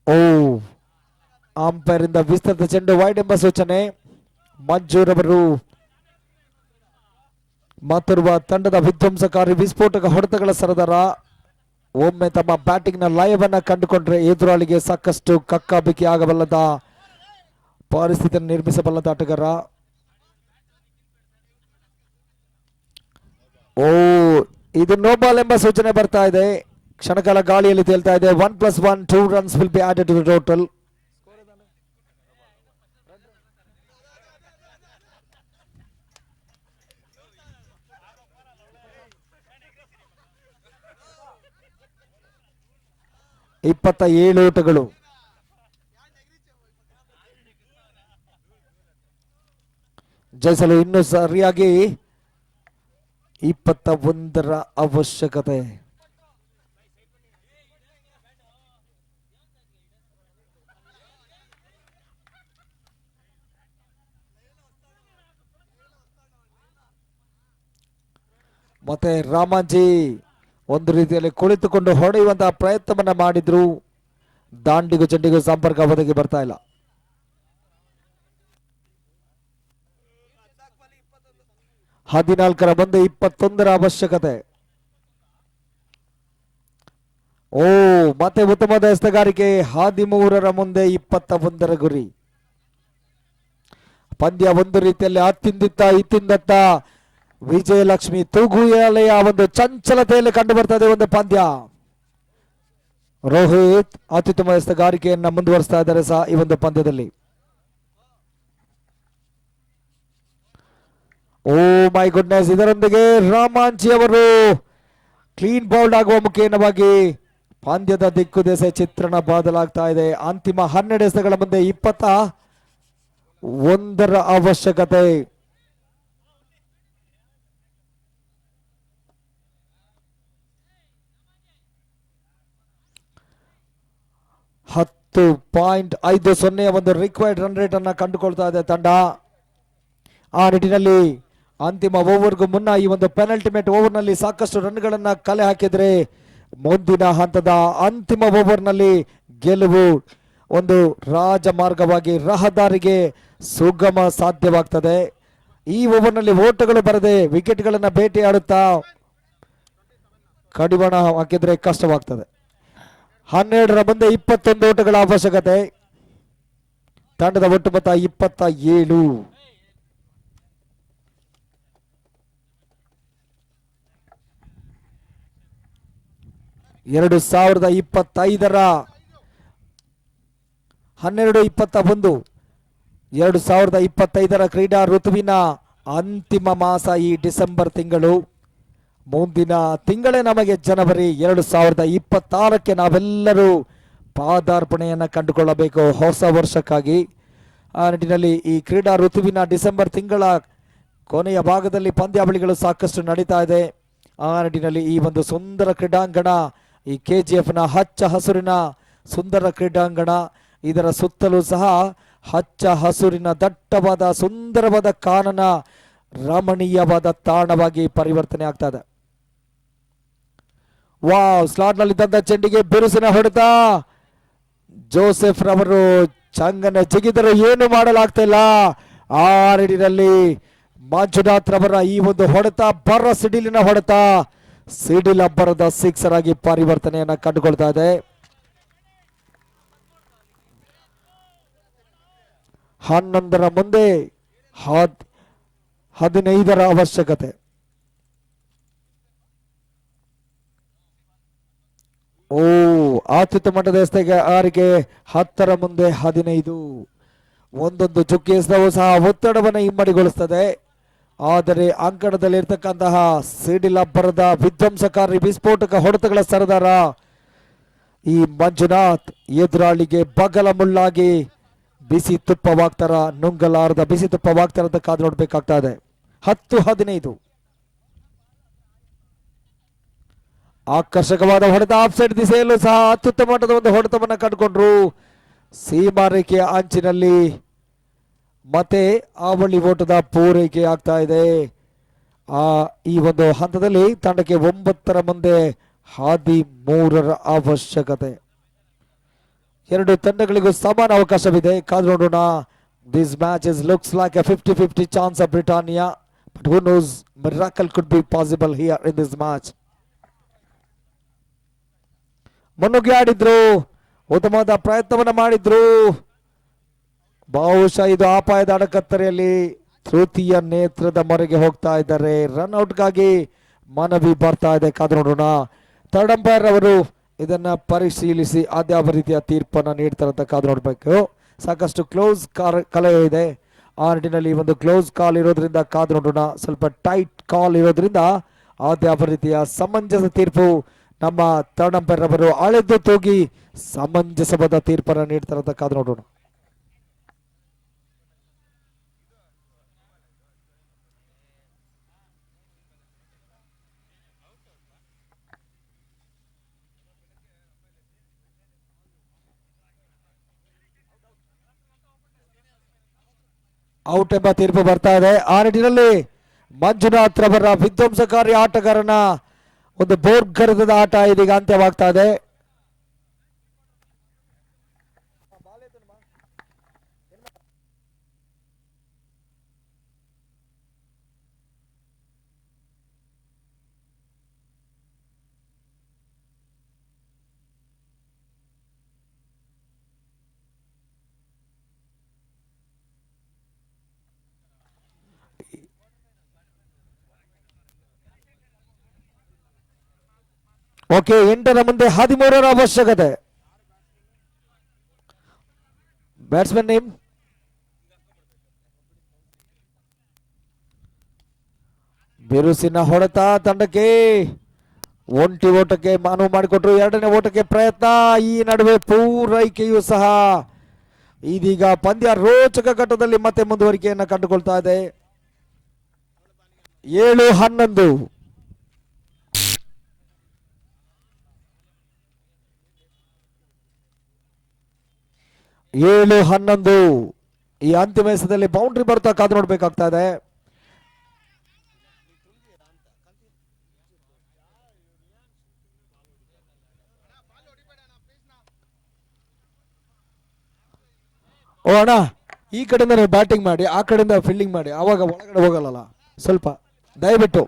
Speaker 1: ಓ, ಅಂಪೈರ್ ಇಂದ ವಿಸ್ತೃತ ಚೆಂಡು ವೈಡ್ ಎಂಬ ಸೂಚನೆ. ಮಂಜೂರವರು ಮತ್ತೋರ್ವ ತಂಡದ ವಿಧ್ವಂಸಕಾರಿ ವಿಸ್ಫೋಟಕ ಹೊಡೆತಗಳ ಸರದಾರ. ಒಮ್ಮೆ ತಮ್ಮ ಬ್ಯಾಟಿಂಗ್ ನ ಲಯವನ್ನ ಕಂಡುಕೊಂಡ್ರೆ ಎದುರಾಳಿಗೆ ಸಾಕಷ್ಟು ಕಕ್ಕಾಬಿಕ್ಕಿ ಆಗಬಲ್ಲದ ಪರಿಸ್ಥಿತಿಯನ್ನು ನಿರ್ಮಿಸಬಲ್ಲದ ಆಟಗಾರ. ಓ, ಇದು ನೋ ಬಾಲ್ ಎಂಬ ಸೂಚನೆ ಬರ್ತಾ ಇದೆ. ಕ್ಷಣಕಾಲ ಗಾಳಿಯಲ್ಲಿ ತೇಲ್ತಾ ಇದೆ. 1+1 2 runs will be added to the total. ಇಪ್ಪತ್ತ 7 ಓಟಗಳು. ಜಯಿಸಲು ಇನ್ನೂ ಸರಿಯಾಗಿ 21ರ ಅವಶ್ಯಕತೆ. ಮತ್ತೆ ರಾಮಾಂಜಿ ಒಂದು ರೀತಿಯಲ್ಲಿ ಕುಳಿತುಕೊಂಡು ಹೊಡೆಯುವಂತಹ ಪ್ರಯತ್ನವನ್ನ ಮಾಡಿದ್ರು. ದಾಂಡಿಗೂ ಚೆಂಡಿಗೂ ಸಂಪರ್ಕ ಒದಗಿ ಬರ್ತಾ ಇಲ್ಲ. ಹದಿನಾಲ್ಕರ ಮುಂದೆ 21ರ ಅವಶ್ಯಕತೆ. ಓ, ಮತ್ತೆ ಉತ್ತಮವಾದ ಎಸೆತಗಾರಿಕೆ. 13ರ ಮುಂದೆ 21ರ ಗುರಿ. ಪಂದ್ಯ ಒಂದು ರೀತಿಯಲ್ಲಿ ಅತ್ತಿಂದಿತ್ತ ಇತ್ತಿಂದತ್ತ ವಿಜಯಲಕ್ಷ್ಮಿ ತೂಗುಯಾಲೆಯ ಒಂದು ಚಂಚಲತೆಯಲ್ಲಿ ಕಂಡು ಬರ್ತಾ ಇದೆ ಒಂದು ಪಂದ್ಯ. ರೋಹಿತ್ ಅತ್ಯುತ್ತಮ ಎಸೆತಗಾರಿಕೆಯನ್ನ ಮುಂದುವರಿಸ್ತಾ ಇದ್ದಾರೆ ಸಹ ಈ ಒಂದು ಪಂದ್ಯದಲ್ಲಿ. ಓ ಮೈ ಗುಡ್ನೆಸ್, ಇದರೊಂದಿಗೆ ರಾಮಾಂಜಿ ಅವರು ಕ್ಲೀನ್ ಬೌಲ್ಡ್ ಆಗುವ ಮುಖೇನವಾಗಿ ಪಂದ್ಯದ ದಿಕ್ಕು ದೆಸೆ ಚಿತ್ರಣ ಬದಲಾಗ್ತಾ ಇದೆ. ಅಂತಿಮ 12 ಎಸೆತಗಳ ಮುಂದೆ 21ರ ಅವಶ್ಯಕತೆ. 10.50 ಒಂದು ರಿಕ್ವೈರ್ಡ್ ರನ್ ರೇಟ್ ಅನ್ನ ಕಂಡುಕೊಳ್ತಾ ಇದೆ ತಂಡ. ಆ ನಿಟ್ಟಿನಲ್ಲಿ ಅಂತಿಮ ಓವರ್ಗೂ ಮುನ್ನ ಈ ಒಂದು ಪೆನಲ್ಟಿಮೇಟ್ ಓವರ್ನಲ್ಲಿ ಸಾಕಷ್ಟು ರನ್ಗಳನ್ನ ಕಲೆ ಹಾಕಿದ್ರೆ ಮುಂದಿನ ಹಂತದ ಅಂತಿಮ ಓವರ್ನಲ್ಲಿ ಗೆಲುವು ಒಂದು ರಾಜಮಾರ್ಗವಾಗಿ ರಹದಾರಿಗೆ ಸುಗಮ ಸಾಧ್ಯವಾಗ್ತದೆ. ಈ ಓವರ್ನಲ್ಲಿ ಓಟಗಳು ಬರದೆ ವಿಕೆಟ್ಗಳನ್ನ ಬೇಟೆಯಾಡುತ್ತಾ ಕಡಿವಾಣ ಹಾಕಿದ್ರೆ ಕಷ್ಟವಾಗ್ತದೆ. 12ರ ಮುಂದೆ 21 ಓಟಗಳ ಅವಶ್ಯಕತೆ. ತಂಡದ ಒಟ್ಟು ಮೊತ್ತ 27. ಎರಡು 2025ರ 12-21 2025ರ ಕ್ರೀಡಾ ಋತುವಿನ ಅಂತಿಮ ಮಾಸ ಈ ಡಿಸೆಂಬರ್ ತಿಂಗಳು. ಮುಂದಿನ ತಿಂಗಳೇ ನಮಗೆ ಜನವರಿ 2026ಕ್ಕೆ ನಾವೆಲ್ಲರೂ ಪಾದಾರ್ಪಣೆಯನ್ನು ಕಂಡುಕೊಳ್ಳಬೇಕು ಹೊಸ ವರ್ಷಕ್ಕಾಗಿ. ಆ ನಿಟ್ಟಿನಲ್ಲಿ ಈ ಕ್ರೀಡಾ ಋತುವಿನ ಡಿಸೆಂಬರ್ ತಿಂಗಳ ಕೊನೆಯ ಭಾಗದಲ್ಲಿ ಪಂದ್ಯಾವಳಿಗಳು ಸಾಕಷ್ಟು ನಡೀತಾ ಇದೆ. ಆ ನಿಟ್ಟಿನಲ್ಲಿ ಈ ಒಂದು ಸುಂದರ ಕ್ರೀಡಾಂಗಣ, ಈ KGFನ ಹಚ್ಚ ಹಸುರಿನ ಸುಂದರ ಕ್ರೀಡಾಂಗಣ, ಇದರ ಸುತ್ತಲೂ ಸಹ ಹಚ್ಚ ಹಸುರಿನ ದಟ್ಟವಾದ ಸುಂದರವಾದ ಕಾನನ ರಮಣೀಯವಾದ ತಾಣವಾಗಿ ಪರಿವರ್ತನೆ ಆಗ್ತಾ ಇದೆ. ವಾವ್, ಸ್ಲಾಟ್ ನಲ್ಲಿ ತಂದ ಚೆಂಡಿಗೆ ಬಿರುಸಿನ ಹೊಡೆತ. ಜೋಸೆಫ್ ರವರು ಚಂಗನ ಜಿಗಿದರು, ಏನು ಮಾಡಲಾಗ್ತಿಲ್ಲ. ಆ ನಿಟ್ಟಿನಲ್ಲಿ ಮಂಜುನಾಥ್ ರವರ ಈ ಒಂದು ಹೊಡೆತ ಬರ ಸಿಡಿಲಿನ ಹೊಡೆತ, ಸಿಡಿಲ್ ಅಬ್ಬರದ ಸಿಕ್ಸರ್ ಆಗಿ ಪರಿವರ್ತನೆಯನ್ನ ಕಂಡುಕೊಳ್ತಾ ಇದೆ. 11ರ ಮುಂದೆ 15ರ ಅವಶ್ಯಕತೆ. ಅತ್ಯುತ್ತಮ ಮಟ್ಟದ ಎಸೆಗಾರಿಕೆ 10ರ ಮುಂದೆ 15. ಒಂದೊಂದು ಚುಕ್ಕಿ ಎಸೆದವು ಸಹ ಒತ್ತಡವನ್ನು ಇಮ್ಮಡಿಗೊಳಿಸುತ್ತದೆ. ಆದರೆ ಅಂಕಣದಲ್ಲಿ ಇರ್ತಕ್ಕಂತಹ ಸಿಡಿಲ್ ಅಬ್ಬರದ ವಿಧ್ವಂಸಕಾರಿ ವಿಸ್ಫೋಟಕ ಹೊಡೆತಗಳ ಸರದಾರ ಈ ಮಂಜುನಾಥ್ ಎದುರಾಳಿಗೆ ಬಗಲ ಮುಳ್ಳಾಗಿ ಬಿಸಿ ತುಪ್ಪವಾಗ್ತಾರ, ನುಂಗಲಾರದ ಬಿಸಿ ತುಪ್ಪವಾಗ್ತಾರ ಅಂತ ಕಾದು ನೋಡ್ಬೇಕಾಗ್ತಾ ಇದೆ. 10-15 ಆಕರ್ಷಕವಾದ ಹೊಡೆತ. ಆಫ್ ಸೈಡ್ ದಿಸೆಯಲ್ಲೂ ಸಹ ಅತ್ಯುತ್ತಮ ಮಟ್ಟದ ಒಂದು ಹೊಡೆತವನ್ನು ಕಂಡುಕೊಂಡ್ರು. ಸೀಮಾರೇಖೆಯ ಅಂಚಿನಲ್ಲಿ ಮತ್ತೆ ಅವಳಿ ಓಟದ ಪೂರೈಕೆ ಆಗ್ತಾ ಇದೆ. ಈ ಒಂದು ಹಂತದಲ್ಲಿ ತಂಡಕ್ಕೆ 9ರ ಮುಂದೆ 13ರ ಅವಶ್ಯಕತೆ. ಎರಡು ತಂಡಗಳಿಗೂ ಸಮಾನ ಅವಕಾಶವಿದೆ, ಕಾದು ನೋಡೋಣ. This match is looks like a 50-50 chance of Britannia, but who knows, miracle could be possible here in this match. ಮುನ್ನುಗ್ಗಿ ಆಡಿದ್ರು, ಉತ್ತಮವಾದ ಪ್ರಯತ್ನವನ್ನ ಮಾಡಿದ್ರು. ಬಹುಶಃ ಇದು ಅಪಾಯದ ಅಡಕತ್ತರೆಯಲ್ಲಿ ತೃತೀಯ ನೇತ್ರದ ಮೊರೆಗೆ ಹೋಗ್ತಾ ಇದ್ದಾರೆ. ರನ್ಔಟ್ಗಾಗಿ ಮನವಿ ಬರ್ತಾ ಇದೆ, ಕಾದು ನೋಡೋಣ. ಥರ್ಡ್ ಅಂಪೈರ್ ಅವರು ಇದನ್ನ ಪರಿಶೀಲಿಸಿ ಅದ್ಯಾವ ರೀತಿಯ ತೀರ್ಪನ್ನು ನೀಡ್ತಾರಂತ ಕಾದು ನೋಡ್ಬೇಕು. ಸಾಕಷ್ಟು ಕ್ಲೋಸ್ ಕಲೆ ಇದೆ. ಆ ನಿಟ್ಟಿನಲ್ಲಿ ಒಂದು ಕ್ಲೋಸ್ ಕಾಲ್ ಇರೋದ್ರಿಂದ ಕಾದು ನೋಡೋಣ. ಸ್ವಲ್ಪ ಟೈಟ್ ಕಾಲ್ ಇರೋದ್ರಿಂದ ಅದ್ಯಾವ ರೀತಿಯ ಸಮಂಜಸ ತೀರ್ಪು ನಮ್ಮ ಥರ್ಡ್ ಅಂಪೈರ್ ಅವರು ಅಳೆದು ತೂಗಿ ಸಮಂಜಸವಾದ ತೀರ್ಪನ್ನು ನೀಡ್ತಾರಂತ ಕಾದು ನೋಡೋಣ. ಔಟ್ ಎಂಬ ತೀರ್ಪು ಬರ್ತಾ ಇದೆ. ಆ ನಿಟ್ಟಿನಲ್ಲಿ ಮಂಜುನಾಥ್ ರವರ ವಿಧ್ವಂಸಕಾರಿ ಆಟಗಾರನ ಒಂದು ಬೋರ್ಗರದ ಆಟ ಇದೀಗ ಅಂತ್ಯವಾಗ್ತಾ ಇದೆ. ಓಕೆ, 8ರ ಮುಂದೆ 13ರ ಅವಶ್ಯಕತೆ. ಬ್ಯಾಟ್ಸ್ಮನ್ ನೇಮ್ ಬಿರುಸಿನ ಹೊಡೆತ ತಂಡಕ್ಕೆ ಒಂಟಿ ಓಟಕ್ಕೆ ಅನುವು ಮಾಡಿಕೊಟ್ರು. 2ನೇ ಓಟಕ್ಕೆ ಪ್ರಯತ್ನ. ಈ ನಡುವೆ ಪೂರೈಕೆಯೂ ಸಹ ಇದೀಗ ಪಂದ್ಯ ರೋಚಕ ಘಟ್ಟದಲ್ಲಿ ಮತ್ತೆ ಮುಂದುವರಿಕೆಯನ್ನು ಕಂಡುಕೊಳ್ತಾ ಇದೆ. 7-11. 7-11. ಈ ಅಂತಿಮ ಎಸೆತದಲ್ಲಿ ಬೌಂಡ್ರಿ ಬರ್ತಾ ಕಾದು ನೋಡ್ಬೇಕಾಗ್ತಾ ಇದೆ. ಓ ಅಣ್ಣ, ಈ ಕಡೆಯಿಂದ ನೀವು ಬ್ಯಾಟಿಂಗ್ ಮಾಡಿ, ಆ ಕಡೆಯಿಂದ ಫೀಲ್ಡಿಂಗ್ ಮಾಡಿ, ಆವಾಗ ಒಳಗಡೆ ಹೋಗಲ್ಲ ಸ್ವಲ್ಪ ದಯವಿಟ್ಟು.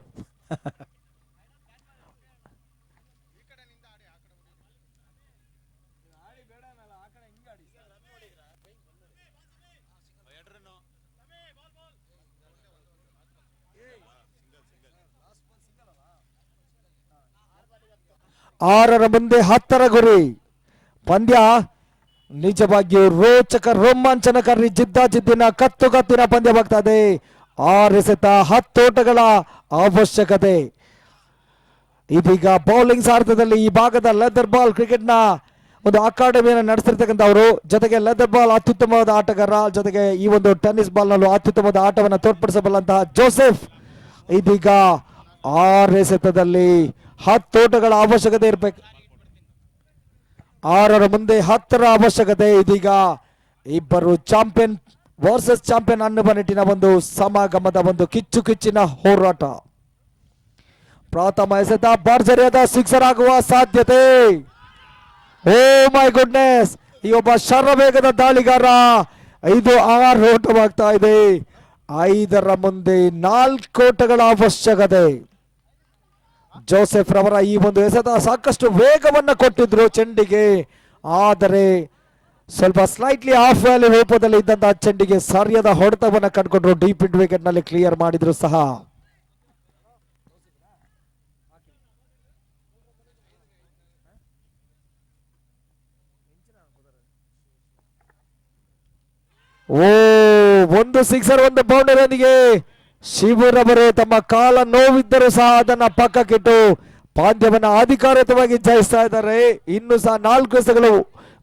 Speaker 1: 6 ಮುಂದೆ 10 ಗುರಿ. ಪಂದ್ಯ ನಿಜವಾಗಿಯೂ ರೋಚಕ, ರೋಮಾಂಚನಕಾರಿ, ಜಿದ್ದಾಜಿದ್ದಿನ ಕತ್ತುಕತ್ತಿನ ಪಂದ್ಯವಾಗ್ತಾ ಇದೆ. 6 ಎಸೆತ 10 ಓಟಗಳ ಅವಶ್ಯಕತೆ. ಇದೀಗ ಬೌಲಿಂಗ್ ಸಾರಥ್ಯದಲ್ಲಿ ಈ ಭಾಗದ ಲೆದರ್ ಬಾಲ್ ಕ್ರಿಕೆಟ್ನ ಒಂದು ಅಕಾಡೆಮಿಯನ್ನು ನಡೆಸಿರ್ತಕ್ಕಂಥವರು, ಜೊತೆಗೆ ಲೆದರ್ ಬಾಲ್ ಅತ್ಯುತ್ತಮವಾದ ಆಟಗಾರ, ಜೊತೆಗೆ ಈ ಒಂದು ಟೆನ್ನಿಸ್ ಬಾಲ್ ನಲ್ಲೂ ಅತ್ಯುತ್ತಮವಾದ ಆಟವನ್ನು ತೋರ್ಪಡಿಸಬಲ್ಲಂತಹ ಜೋಸೆಫ್ ಇದೀಗ 6 ಎಸೆತದಲ್ಲಿ 10 ಓಟಗಳ ಅವಶ್ಯಕತೆ ಇರಬೇಕು. 6 ಮುಂದೆ 10 ಅವಶ್ಯಕತೆ. ಇದೀಗ ಇಬ್ಬರು ಚಾಂಪಿಯನ್ ವರ್ಸಸ್ ಚಾಂಪಿಯನ್ ಅನ್ನುವ ನಿಟ್ಟಿನ ಒಂದು ಸಮಾಗಮದ ಒಂದು ಕಿಚ್ಚಿನ ಹೋರಾಟ. ಪ್ರಥಮ ಎಸೆತ ಭರ್ಜರಿಯಾದ ಸಿಕ್ಸರ್ ಆಗುವ ಸಾಧ್ಯತೆ. ಓ ಮೈ ಗುಡ್ನೆಸ್, ಈ ಒಬ್ಬ ಶರವೇಗದ ದಾಳಿಗಾರ. 5-6 ಓಟವಾಗ್ತಾ ಇದೆ. 5 ಮುಂದೆ 4 ಓಟಗಳ ಅವಶ್ಯಕತೆ. ಜೋಸೆಫ್ ರವರ ಈ ಒಂದು ಎಸೆತ ಸಾಕಷ್ಟು ವೇಗವನ್ನು ಕೊಟ್ಟಿದ್ರು ಚೆಂಡಿಗೆ, ಆದರೆ ಸ್ವಲ್ಪ ಸ್ಲೈಟ್ಲಿ ಆಫ್ ವ್ಯಾಲಿ ರೂಪದಲ್ಲಿ ಇದ್ದಂತಹ ಚೆಂಡಿಗೆ ಸರಿಯಾದ ಹೊಡೆತವನ್ನು ಕಂಡುಕೊಂಡ್ರು. ಡೀಪ್ ಇಂಡ್ ವಿಕೆಟ್ ನಲ್ಲಿ ಕ್ಲಿಯರ್ ಮಾಡಿದ್ರು ಸಹ. ಓ, ಒಂದು ಸಿಕ್ಸರ್, ಒಂದು ಬೌಂಡರಿಯೊಂದಿಗೆ ಶಿವರವರು ತಮ್ಮ ಕಾಲ ನೋವಿದ್ದರೂ ಸಹ ಅದನ್ನ ಪಕ್ಕಕ್ಕಿಟ್ಟು ಪಂದ್ಯವನ್ನು ಅಧಿಕಾರಿತವಾಗಿ ಜಯಿಸ್ತಾ ಇದ್ದಾರೆ. ಇನ್ನು ಸಹ 4 ಎಸೆತಗಳು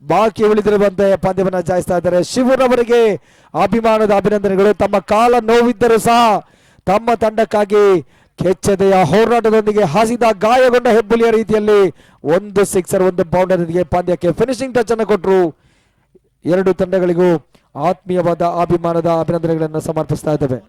Speaker 1: ಬಾಕಿ ಉಳಿದಿರುವಂತೆ ಪಂದ್ಯವನ್ನು ಜಯಿಸ್ತಾ ಇದ್ದಾರೆ. ಶಿವರವರಿಗೆ ಅಭಿಮಾನದ ಅಭಿನಂದನೆಗಳು. ತಮ್ಮ ಕಾಲ ನೋವಿದ್ದರೂ ಸಹ ತಮ್ಮ ತಂಡಕ್ಕಾಗಿ ಕೆಚ್ಚೆದೆಯ ಹೋರಾಟದೊಂದಿಗೆ ಹಸಿದ ಗಾಯಗೊಂಡ ಹೆಬ್ಬುಲಿಯ ರೀತಿಯಲ್ಲಿ ಒಂದು ಸಿಕ್ಸರ್, ಒಂದು ಬೌಂಡರಿಯೊಂದಿಗೆ ಪಂದ್ಯಕ್ಕೆ ಫಿನಿಶಿಂಗ್ ಟಚ್ ಅನ್ನು ಕೊಟ್ಟರು. 2 ತಂಡಗಳಿಗೂ ಆತ್ಮೀಯವಾದ ಅಭಿಮಾನದ ಅಭಿನಂದನೆಗಳನ್ನು ಸಮರ್ಪಿಸ್ತಾ ಇದ್ದೇವೆ.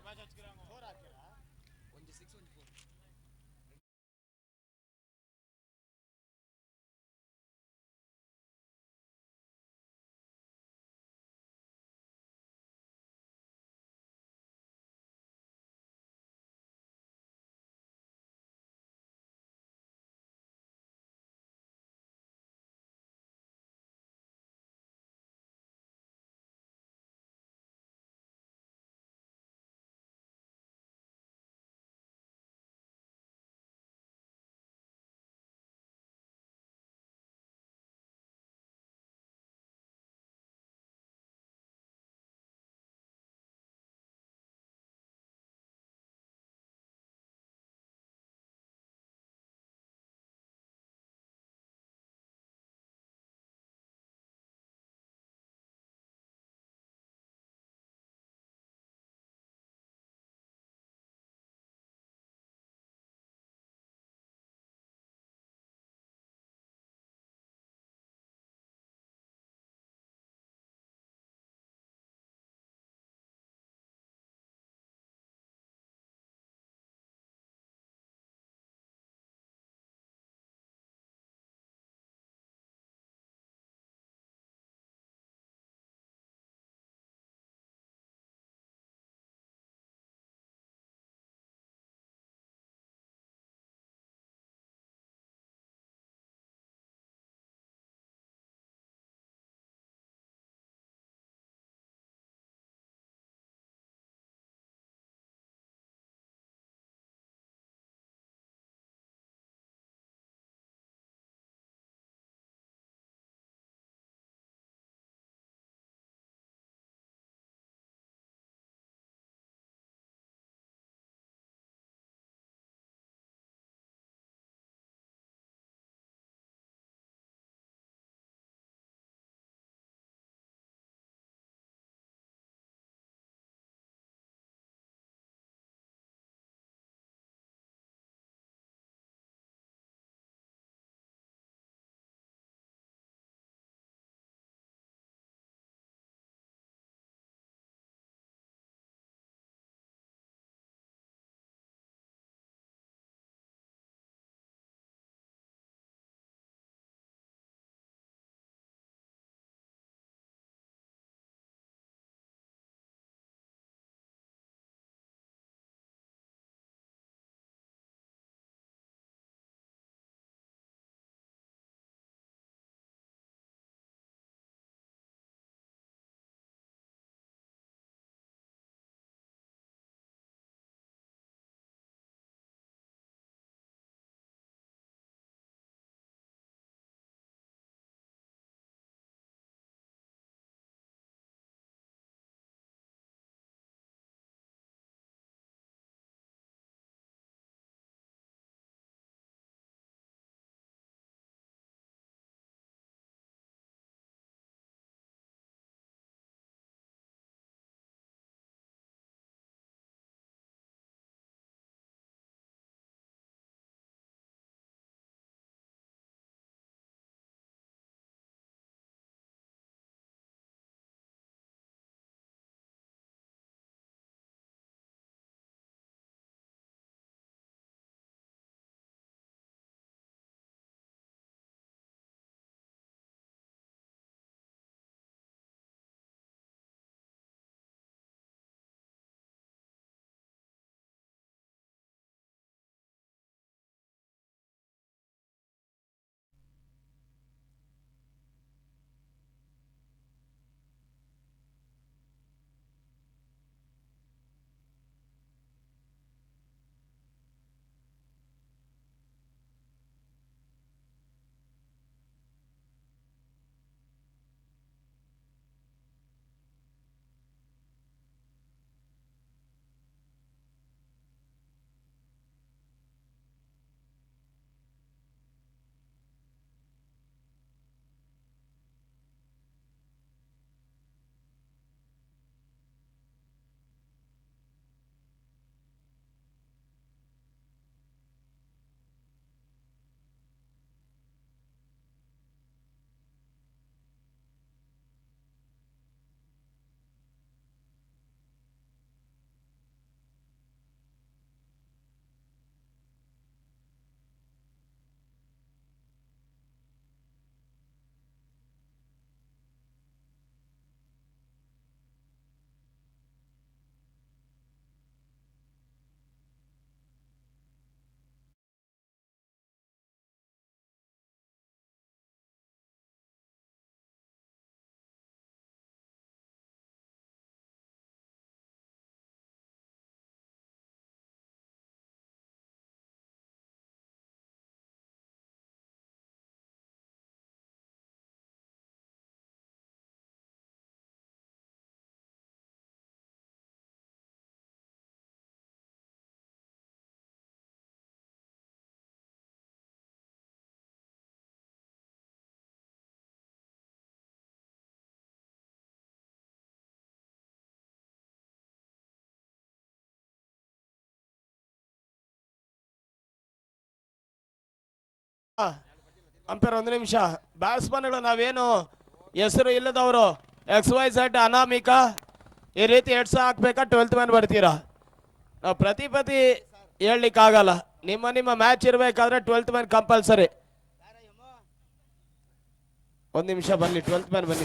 Speaker 2: ಅಂಪೇರ್ ಒಂದು ನಿಮಿಷ. ಬ್ಯಾಟ್ಸ್ಮನ್ಗಳು ನಾವೇನು ಹೆಸರು ಇಲ್ಲದವರು XYZ ಅನಾಮಿಕ ಈ ರೀತಿ ಹೆಡ್ಸ್ ಹಾಕ್ಬೇಕಾ 12th ಮ್ಯಾನ್ ಬರ್ತೀರಾ? ನಾವು ಪ್ರತಿ ಹೇಳಲಿಕ್ಕಾಗಲ್ಲ. ನಿಮ್ಮ ಮ್ಯಾಚ್ ಇರಬೇಕಾದ್ರೆ 12th ಮ್ಯಾನ್ ಕಂಪಲ್ಸರಿ. ಒಂದು ನಿಮಿಷ ಬನ್ನಿ, 12th ಮ್ಯಾನ್ ಬನ್ನಿ.